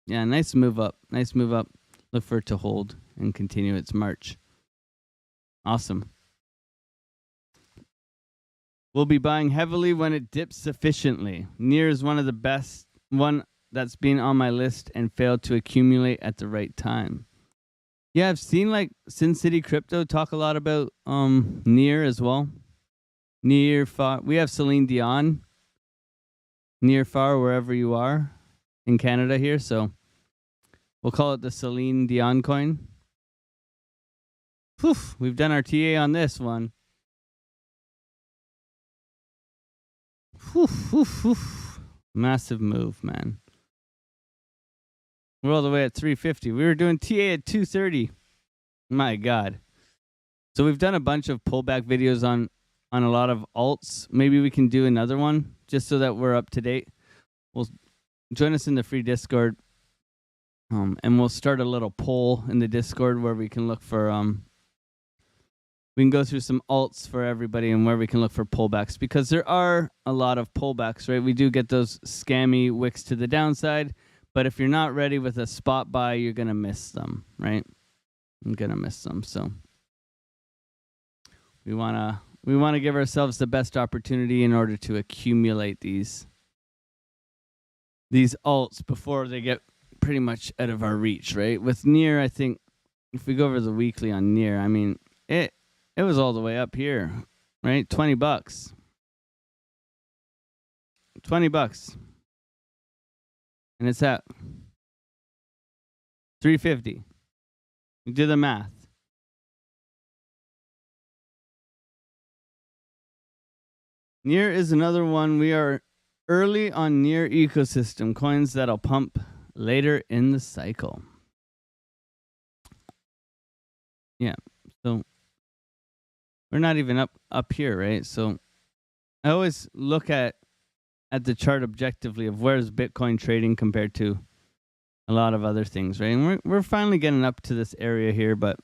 Yeah, nice move up. Nice move up. Look for it to hold and continue its march. Awesome. We'll be buying heavily when it dips sufficiently. Near is one of the best, one that's been on my list and failed to accumulate at the right time. Yeah, I've seen like Sin City Crypto talk a lot about Near as well. Near Far. We have Celine Dion. Near Far, wherever you are in Canada here. So we'll call it the Celine Dion coin. Whew, we've done our TA on this one. Whew, whew, whew. Massive move, man. We're all the way at 350. We were doing TA at 230. My God. So we've done a bunch of pullback videos on a lot of alts. Maybe we can do another one just so that we're up to date. We'll join us in the free Discord. And we'll start a little poll in the Discord where we can look for we can go through some alts for everybody and where we can look for pullbacks, because there are a lot of pullbacks, right? We do get those scammy wicks to the downside, but if you're not ready with a spot buy, you're going to miss them, right? I'm going to miss them. So we want to give ourselves the best opportunity in order to accumulate these alts before they get pretty much out of our reach, right? With Near, I think if we go over the weekly on Near, I mean, it was all the way up here, right? $20. $20. And it's at 350. You do the math. Near is another one. We are early on Near ecosystem coins that'll pump later in the cycle. Yeah. So we're not even up here, right? So I always look at the chart objectively of where's Bitcoin trading compared to a lot of other things, right? And we're finally getting up to this area here, but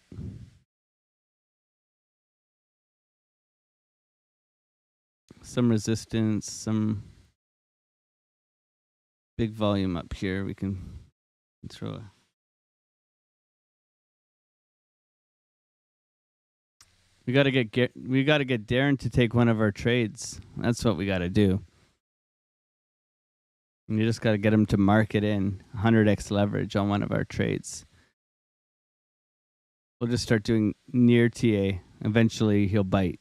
some resistance, some big volume up here. We can throw a We gotta get Darren to take one of our trades. That's what we gotta do. And you just gotta get him to mark it in 100x leverage on one of our trades. We'll just start doing Near TA. Eventually, he'll bite.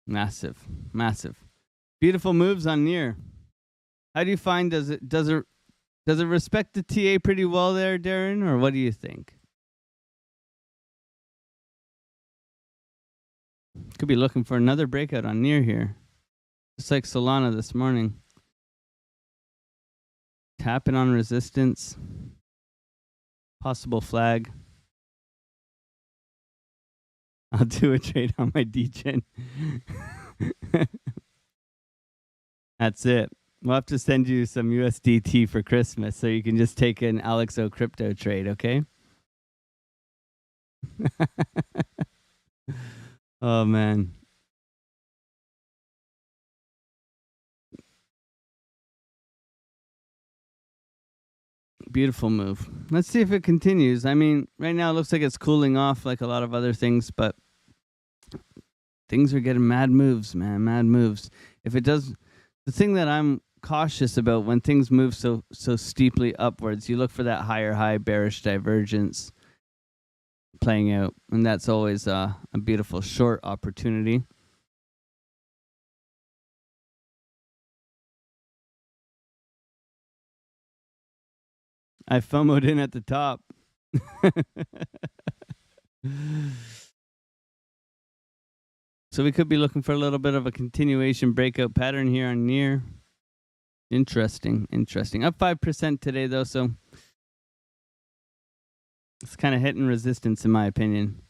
Massive. Beautiful moves on Near. How do you find does it respect the TA pretty well there, Darren, or what do you think? Could be looking for another breakout on Near here. Just like Solana this morning. Tapping on resistance. Possible flag. I'll do a trade on my degen. That's it. We'll have to send you some USDT for Christmas so you can just take an Alexo crypto trade, okay? Oh, man. Beautiful move. Let's see if it continues. I mean, right now it looks like it's cooling off like a lot of other things, but things are getting mad moves, man. Mad moves. If it does, the thing that I'm cautious about when things move so steeply upwards, you look for that higher high bearish divergence playing out, and that's always a beautiful short opportunity. I FOMO'd in at the top. So we could be looking for a little bit of a continuation breakout pattern here on near. Interesting. Up 5% today, though, so it's kind of hitting resistance, in my opinion.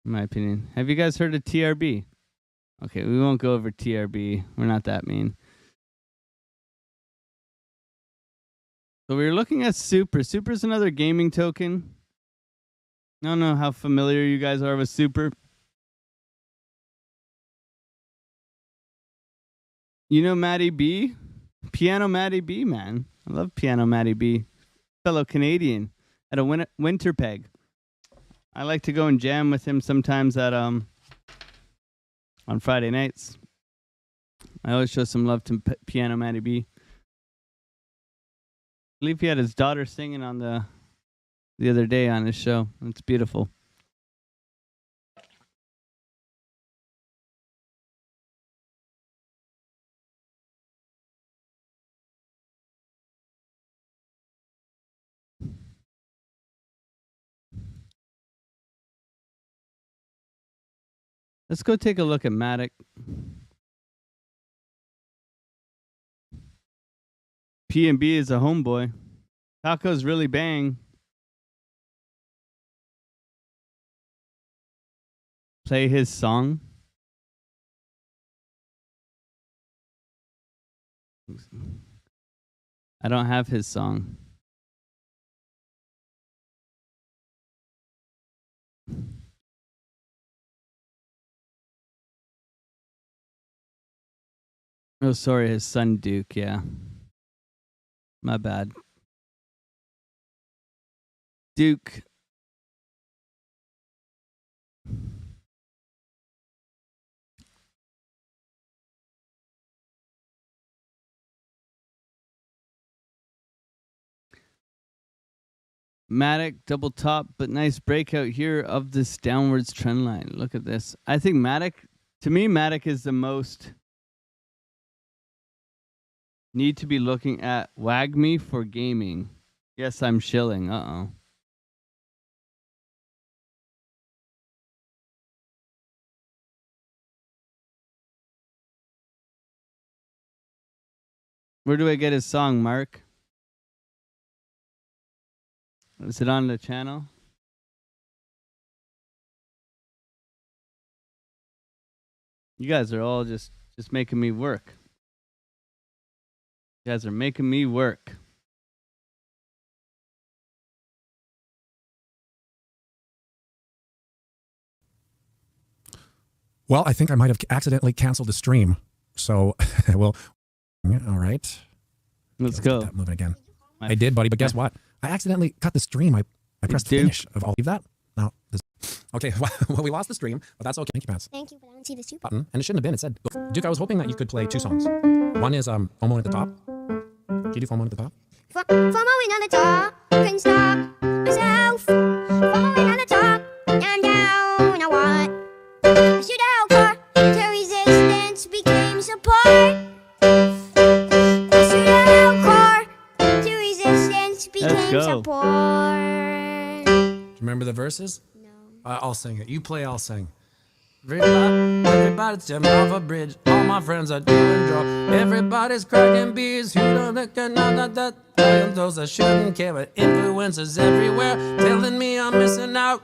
Have you guys heard of TRB? Okay, we won't go over TRB. We're not that mean. So we were looking at Super. Super is another gaming token. I don't know how familiar you guys are with Super. You know Matty B? Piano Matty B, man. I love Piano Matty B. Fellow Canadian at a winter peg. I like to go and jam with him sometimes at on Friday nights. I always show some love to Piano Matty B. I believe he had his daughter singing on the other day on his show. It's beautiful. Let's go take a look at Matic. P&B is a homeboy. Taco's really bang. Play his song. I don't have his song. Oh, sorry, his son Duke, yeah. My bad. Duke. Matic, double top, but nice breakout here of this downwards trend line. Look at this. I think Matic, to me, Matic is the most need to be looking at WAGMI for gaming. Yes, I'm shilling. Uh-oh. Where do I get his song, Mark? Is it on the channel? You guys are all just making me work. You guys are making me work. Well, I think I might have accidentally canceled the stream. So, well, all right. Let's go. That moving again. I did, buddy, but guess what? I accidentally cut the stream. I pressed finish of all of that. Now, okay, well, we lost the stream, but that's okay. Thank you, Pats. Thank you, but I don't see the super button, and it shouldn't have been. It said, Duke, I was hoping that you could play 2 songs. One is FOMO at the top. Can you do FOMO at the top? FOMOing on the top, couldn't stop myself. FOMOing on the top, I'm down, I want. I shoot out car, to resistance became support. I shoot out car, to resistance became support. Do you remember the verses? No. I'll sing it. You play, I'll sing. Everybody's jumping off a bridge. All my friends are doing drugs. Everybody's cracking beers. Who don't look at that? I am those that shouldn't care, but influencers everywhere telling me I'm missing out.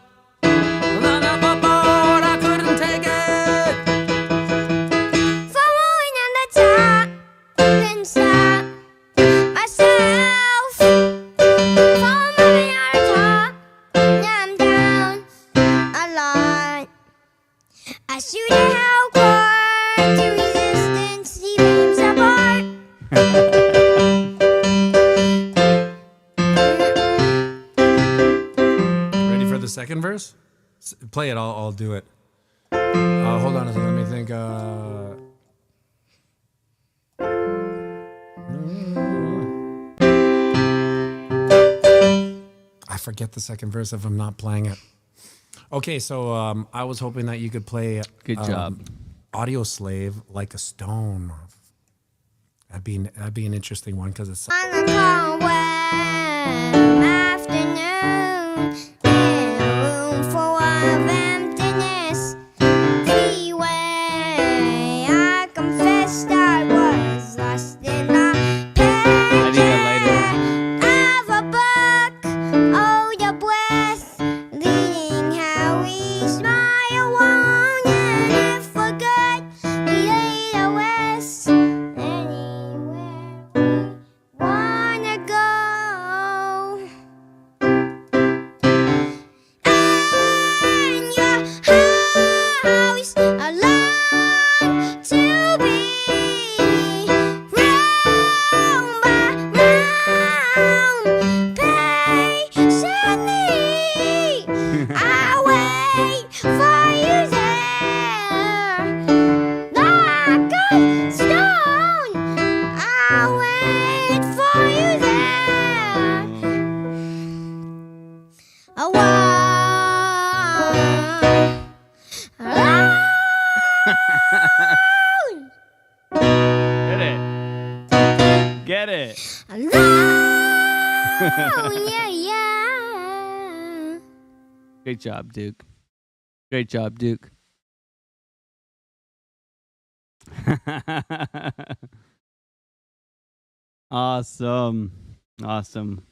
second verse? Play it. I'll do it. Hold on a second. Let me think. I forget the second verse if I'm not playing it. Okay, so I was hoping that you could play Good job. Audio Slave Like a Stone. That'd be an interesting one because it's On a cold warm afternoon, in a room full of emptiness, freeway, I confessed I was lost in the I need a lighter. of a book. Oh, your breath, leading how we smile, one, and if for good, we lay to rest anywhere we wanna go. And your house alone to be round by round, patiently I wait for you there, like a stone. I wait for you there. A Get it. Get it. yeah, yeah. Great job, Duke. Great job, Duke. Awesome. Awesome.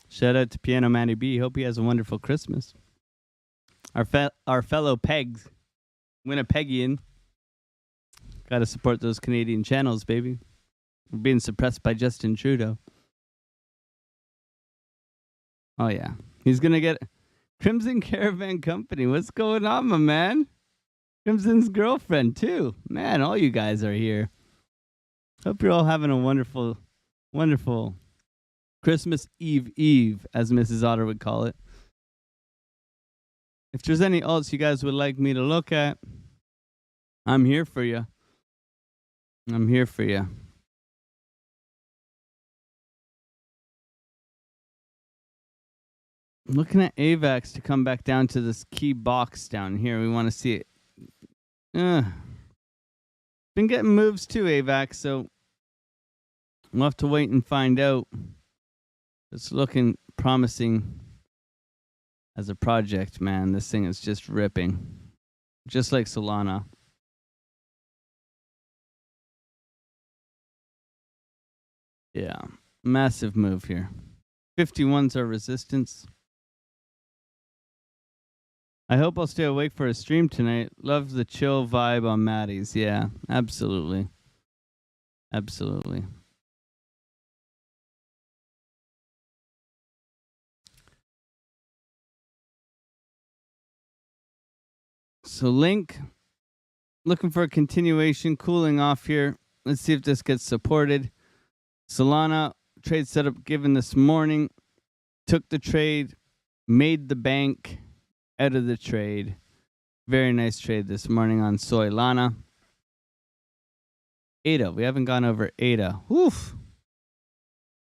Shout out to Piano Manny B. Hope he has a wonderful Christmas. Our fellow Pegs, Winnipeggian. Got to support those Canadian channels, baby. We're being suppressed by Justin Trudeau. Oh, yeah. He's going to get Crimson Caravan Company. What's going on, my man? Crimson's girlfriend, too. Man, all you guys are here. Hope you're all having a wonderful, wonderful Christmas Eve, as Mrs. Otter would call it. If there's any alts you guys would like me to look at, I'm here for you. I'm here for you. I'm looking at AVAX to come back down to this key box down here. We want to see it. Been getting moves too, AVAX, so we'll have to wait and find out. It's looking promising as a project, man. This thing is just ripping. Just like Solana. Yeah, massive move here. 51's our resistance. I hope I'll stay awake for a stream tonight. Love the chill vibe on Maddie's. Yeah, absolutely. Absolutely. So Link, looking for a continuation, cooling off here. Let's see if this gets supported. Solana, trade setup given this morning. Took the trade, made the bank out of the trade. Very nice trade this morning on Solana. ADA, we haven't gone over ADA. Woof.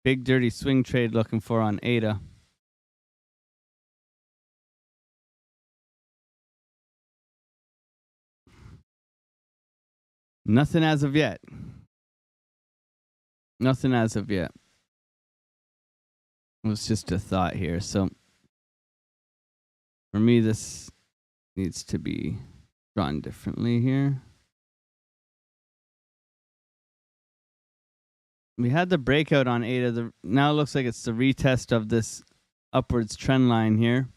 Big dirty swing trade looking for on ADA. Nothing as of yet. Nothing as of yet. It was just a thought here. So for me, this needs to be drawn differently here. We had the breakout on ADA. Now it looks like it's the retest of this upwards trend line here.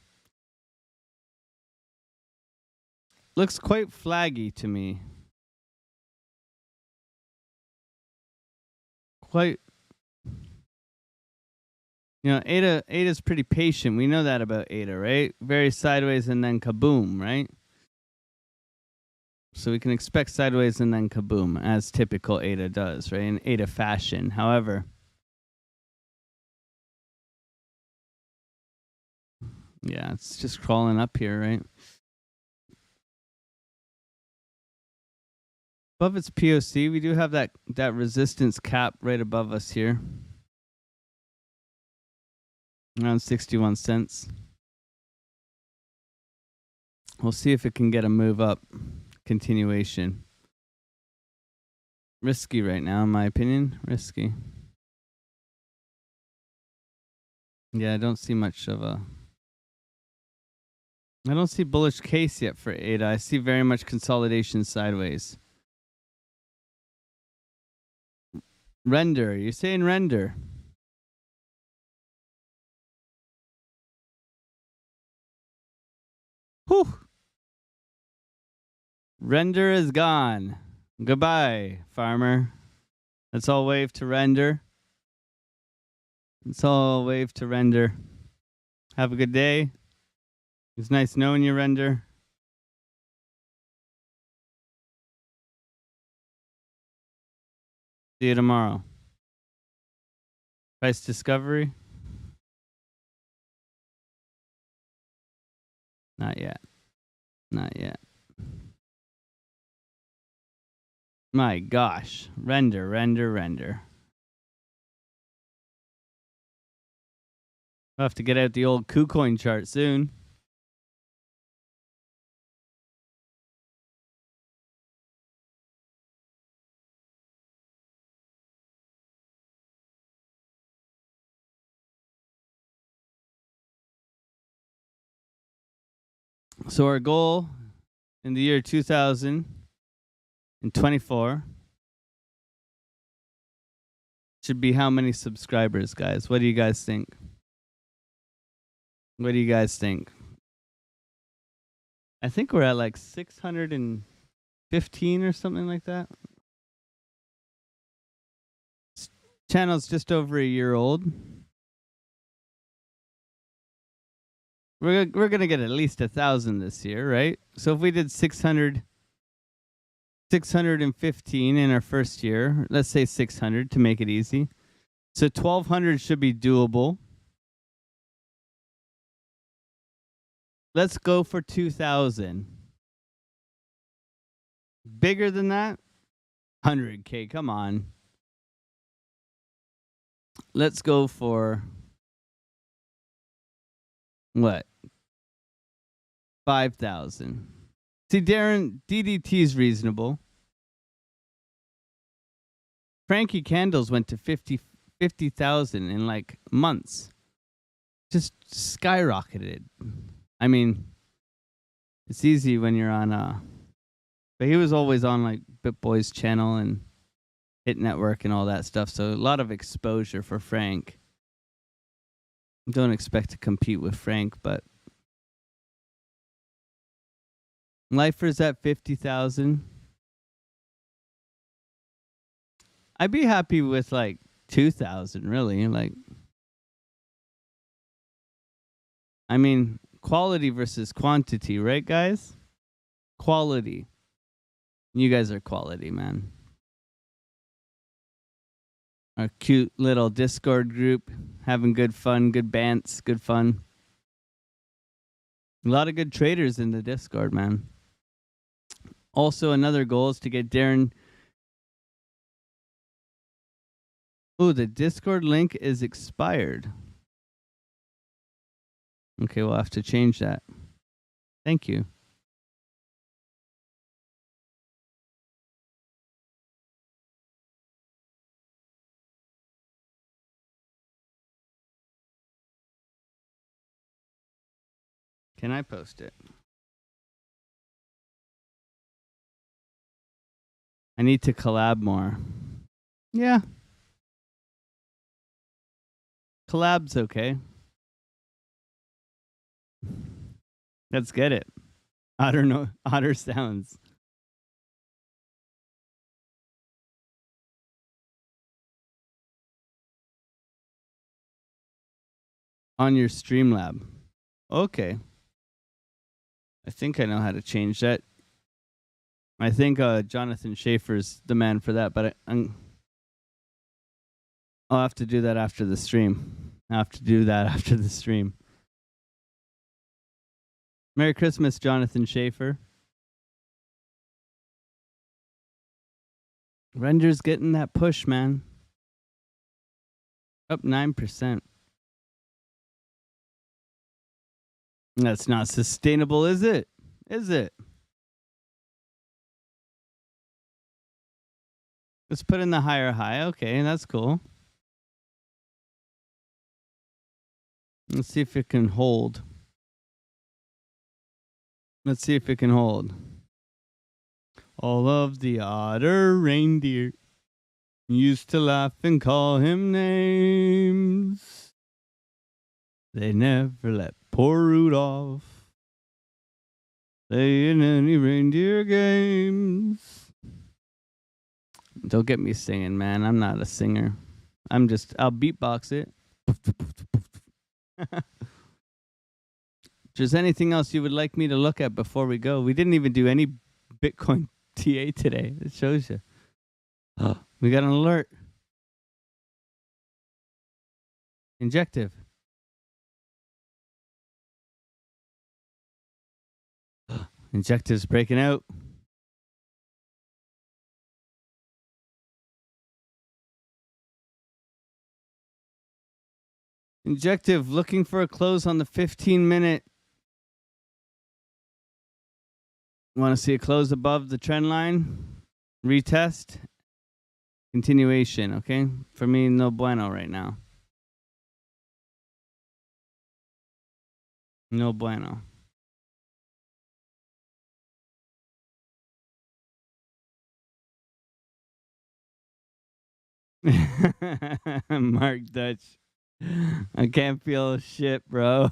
Looks quite flaggy to me. Quite, you know, ADA's pretty patient. We know that about ADA, right? Very sideways and then kaboom, right? So we can expect sideways and then kaboom, as typical ADA does, right? In ADA fashion. However, Yeah, it's just crawling up here, right? Above its POC, we do have that resistance cap right above us here. Around 61 cents. We'll see if it can get a move up. Continuation. Risky right now, in my opinion. Risky. Yeah, I don't see much of a... I don't see bullish case yet for ADA. I see very much consolidation sideways. Render. You're saying render. Whew. Render is gone. Goodbye, farmer. Let's all wave to render. Let's all wave to render. Have a good day. It's nice knowing you, render. See you tomorrow. Price discovery? Not yet. Not yet. My gosh. Render, render, render. I'll have to get out the old KuCoin chart soon. So our goal in the year 2024 should be how many subscribers, guys? What do you guys think? What do you guys think? I think we're at like 615 or something like that. Channel's just over a year old. We're gonna get at least 1,000 this year, right? So if we did 615 in our first year, let's say 600 to make it easy. So 1,200 should be doable. Let's go for 2,000. Bigger than that? 100K, come on. Let's go for what? 5,000. See, Darren, DDT is reasonable. Frankie Candles went to 50,000 in like months. Just skyrocketed. I mean, it's easy when you're on but he was always on like BitBoy's channel and Hit Network and all that stuff. So a lot of exposure for Frank. Don't expect to compete with Frank, but Lifer's at 50,000. I'd be happy with like 2,000, really. Like, I mean, quality versus quantity, right, guys? Quality. You guys are quality, man. Our cute little Discord group, having good fun, good bants, good fun. A lot of good traders in the Discord, man. Also, another goal is to get Darren. Oh, the Discord link is expired. Okay, we'll have to change that. Thank you. Can I post it? I need to collab more. Yeah. Collab's okay. Let's get it. Otter sounds. On your Streamlab. Okay. I think I know how to change that. I think Jonathan Schaefer's the man for that, but I'll have to do that after the stream. Merry Christmas, Jonathan Schaefer. Render's getting that push, man. Up 9%. That's not sustainable, is it? Is it? Let's put in the higher high. Okay, that's cool. Let's see if it can hold. Let's see if it can hold. All of the other reindeer used to laugh and call him names. They never let poor Rudolph play in any reindeer games. Don't get me singing, man. I'm not a singer. I'll beatbox it. If there's anything else you would like me to look at before we go, we didn't even do any Bitcoin TA today. It shows you. Oh, we got an alert. Injective. Injective's breaking out. Injective looking for a close on the 15-minute. Want to see a close above the trend line? Retest. Continuation, okay? For me, no bueno right now. No bueno. Mark Dutch. I can't feel shit, bro.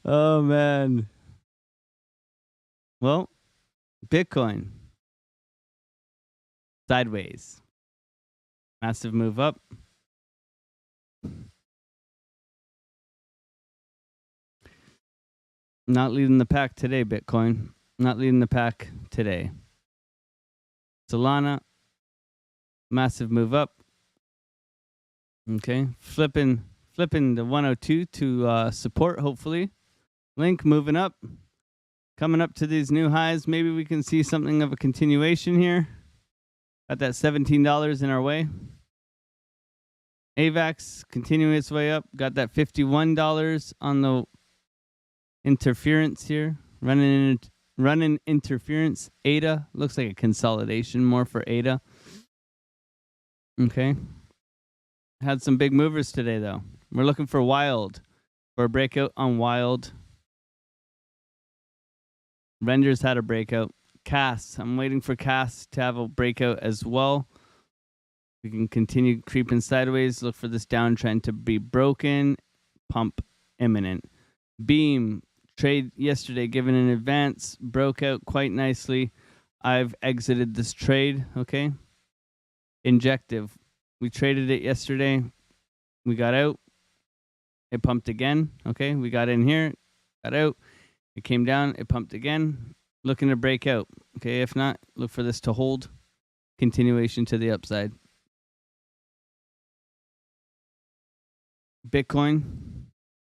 Oh, man. Well, Bitcoin. Sideways. Massive move up. Not leading the pack today, Bitcoin. Not leading the pack today. Solana. Massive move up. Okay. Flipping the 102 to support, hopefully. Link moving up. Coming up to these new highs. Maybe we can see something of a continuation here. Got that $17 in our way. AVAX continuing its way up. Got that $51 on the interference here. Running interference. ADA. Looks like a consolidation more for ADA. Okay. Had some big movers today, though. We're looking for Wild. For a breakout on Wild. Renders had a breakout. Cass. I'm waiting for Cass to have a breakout as well. We can continue creeping sideways. Look for this downtrend to be broken. Pump imminent. Beam. Trade yesterday given an advance. Broke out quite nicely. I've exited this trade. Okay. Injective. We traded it yesterday. We got out. It pumped again. Okay. We got in here. Got out. It came down. It pumped again. Looking to break out. Okay. If not, look for this to hold. Continuation to the upside. Bitcoin.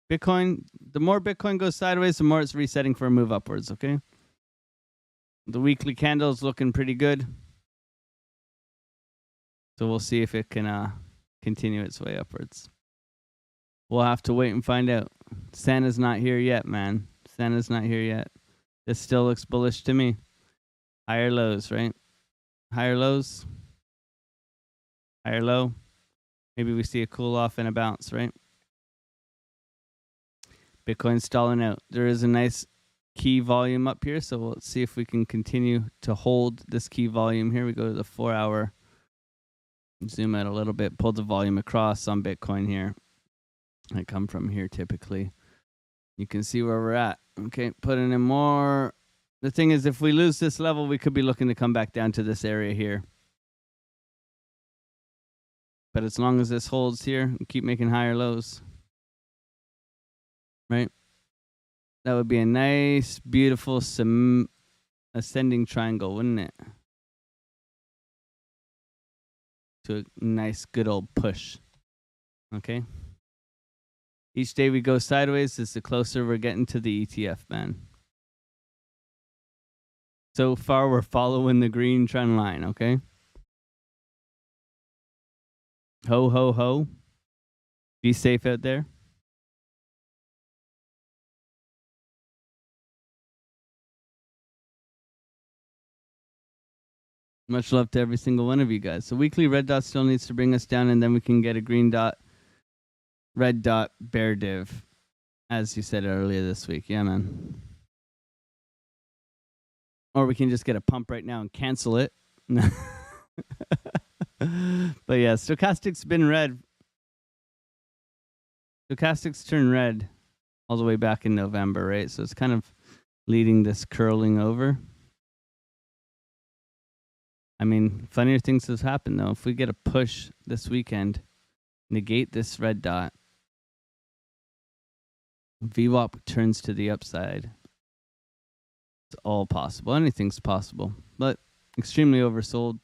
The more Bitcoin goes sideways, the more it's resetting for a move upwards. Okay. The weekly candle is looking pretty good. So we'll see if it can continue its way upwards. We'll have to wait and find out. Santa's not here yet, man. Santa's not here yet. This still looks bullish to me. Higher lows, right? Higher lows. Higher low. Maybe we see a cool off and a bounce, right? Bitcoin stalling out. There is a nice key volume up here, so we'll see if we can continue to hold this key volume here. We go to the 4-hour. Zoom out a little bit, pull the volume across on Bitcoin here. I come from here typically. You can see where we're at. Okay, putting in more. The thing is, if we lose this level, we could be looking to come back down to this area here. But as long as this holds here, we keep making higher lows. Right? That would be a nice, beautiful ascending triangle, wouldn't it? To a nice, good old push. Okay? Each day we go sideways is the closer we're getting to the ETF, man. So far, we're following the green trend line, okay? Ho, ho, ho. Be safe out there. Much love to every single one of you guys. So weekly red dot still needs to bring us down, and then we can get a green dot, red dot, bear div, as you said earlier this week. Yeah, man. Or we can just get a pump right now and cancel it. But yeah, stochastic's been red. Stochastic's turned red all the way back in November, right? So it's kind of leading this curling over. I mean, funnier things has happened, though. If we get a push this weekend, negate this red dot, VWAP turns to the upside. It's all possible. Anything's possible, but extremely oversold.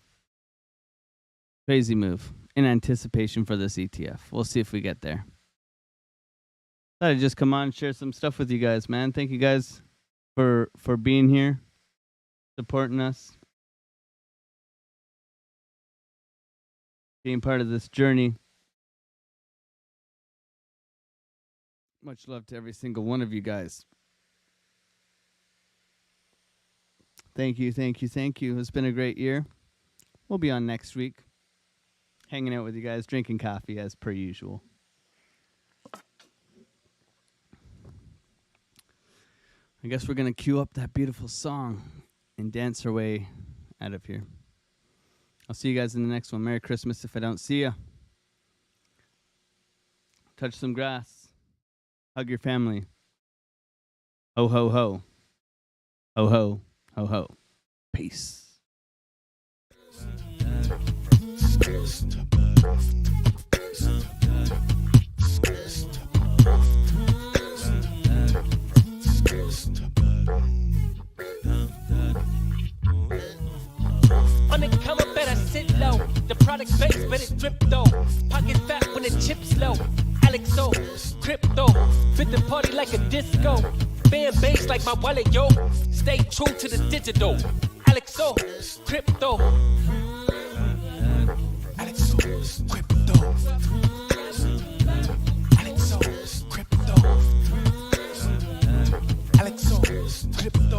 Crazy move in anticipation for this ETF. We'll see if we get there. Thought I'd just come on and share some stuff with you guys, man. Thank you guys for being here, supporting us, being part of this journey. Much love to every single one of you guys. Thank you, thank you, thank you. It's been a great year. We'll be on next week, hanging out with you guys, drinking coffee as per usual. I guess we're going to cue up that beautiful song and dance our way out of here. I'll see you guys in the next one. Merry Christmas if I don't see you. Touch some grass. Hug your family. Ho, ho, ho. Ho, ho. Ho, ho. Peace. Undercover better sit low. The product base better drip though. Pocket fat when the chips low. Alex O, crypto, fit the party like a disco. Fan base like my wallet, yo. Stay true to the digital. Alex O, crypto. Alex O, crypto. Alex O, crypto. Alex O, crypto.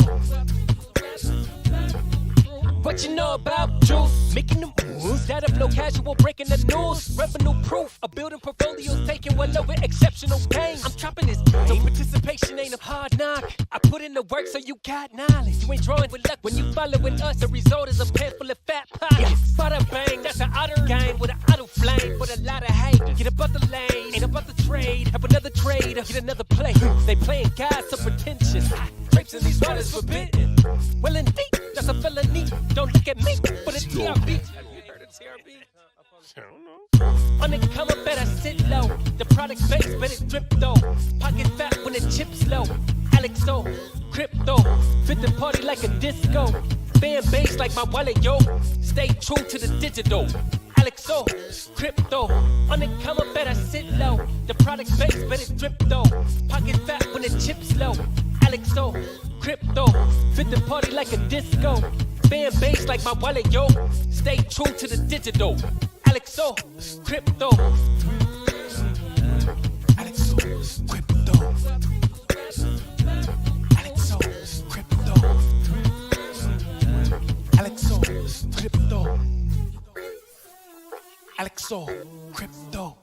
What you know about juice? Making them moves. That of no casual, breaking the news. Revenue proof. A building portfolios taking well over exceptional gain. I'm trapping this game. So participation ain't a hard knock. I put in the work so you got knowledge. You ain't drawing with luck when you following us. The result is a pen full of fat pockets. Bada bang, that's an otter game with an auto flame. With a lot of hate. Get above the lane. Ain't about the trade. Have another trade. Get another play. They playing guys so pretentious. Drapes in these waters forbidden. Well indeed, that's a felony. Don't look at me for the TRB. Have you heard of TRB? I don't know. Undercover better sit low. The product base better drip though. Pocket fat when the chips low. Alex O, crypto. Fit the party like a disco. Fan base like my wallet, yo. Stay true to the digital. Alex O, crypto. Undercover better sit low. The product base better drip though. Pocket fat when the chips low. Alex O, crypto. Fit the party like a disco. Fan base like my wallet, yo. Stay true to the digital. Alex O, crypto. Alex O, crypto. Alex O, crypto. Alex O, crypto. Alex O, crypto.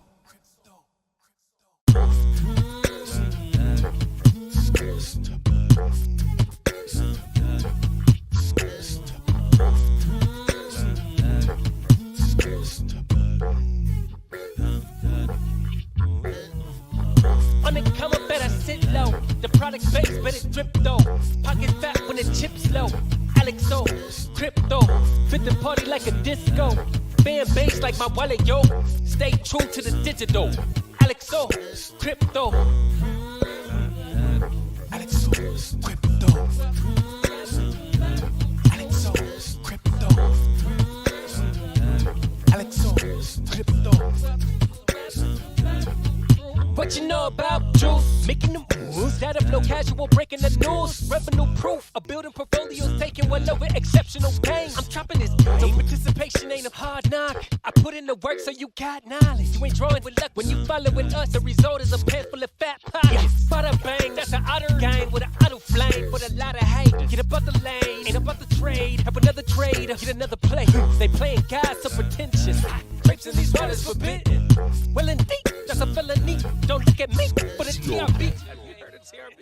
Undercover better sit low. The product base better drip though. Pocket fat when the chips low. Alex O, crypto. Fit the party like a disco. Fan base like my wallet, yo. Stay true to the digital. Alex O, crypto. Alex O, crypto. Alex O, crypto. Alex O, crypto. What you know about juice? Making them moves. That of no casual, breaking the news. Revenue proof of building portfolios, taking well over exceptional pain. I'm trapping this, so participation ain't a hard knock. I put in the work so you got knowledge. You ain't drawing with luck when you following us. The result is a pan full of fat pockets. Bada bang, that's an outer gang with an auto flame with a lot of hate. Get about the lane, ain't about the trade. Have another trade, get another play. They playing God so pretentious. Grapes in these waters forbidden. Well indeed, that's a felony. Don't look at me, but it's TRB. Have you heard of TRB?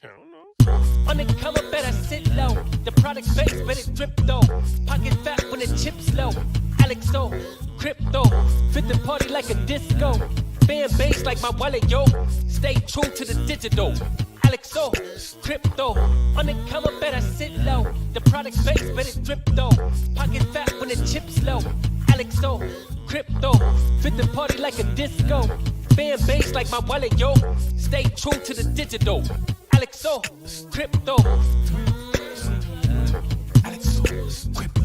I don't know. On the come up, better sit low. The product base, better drip though. Pocket fat when the chips low. Alexo, crypto, fit the party like a disco. Fan base like my wallet, yo. Stay true to the digital. Alexo, crypto, on the come up, better sit low. The product base, better drip though. Pocket fat when the chips low. Alexo, crypto, fit the party like a disco. Fan base like my wallet, yo. Stay true to the digital. Alexo, crypto. Alexo, crypto.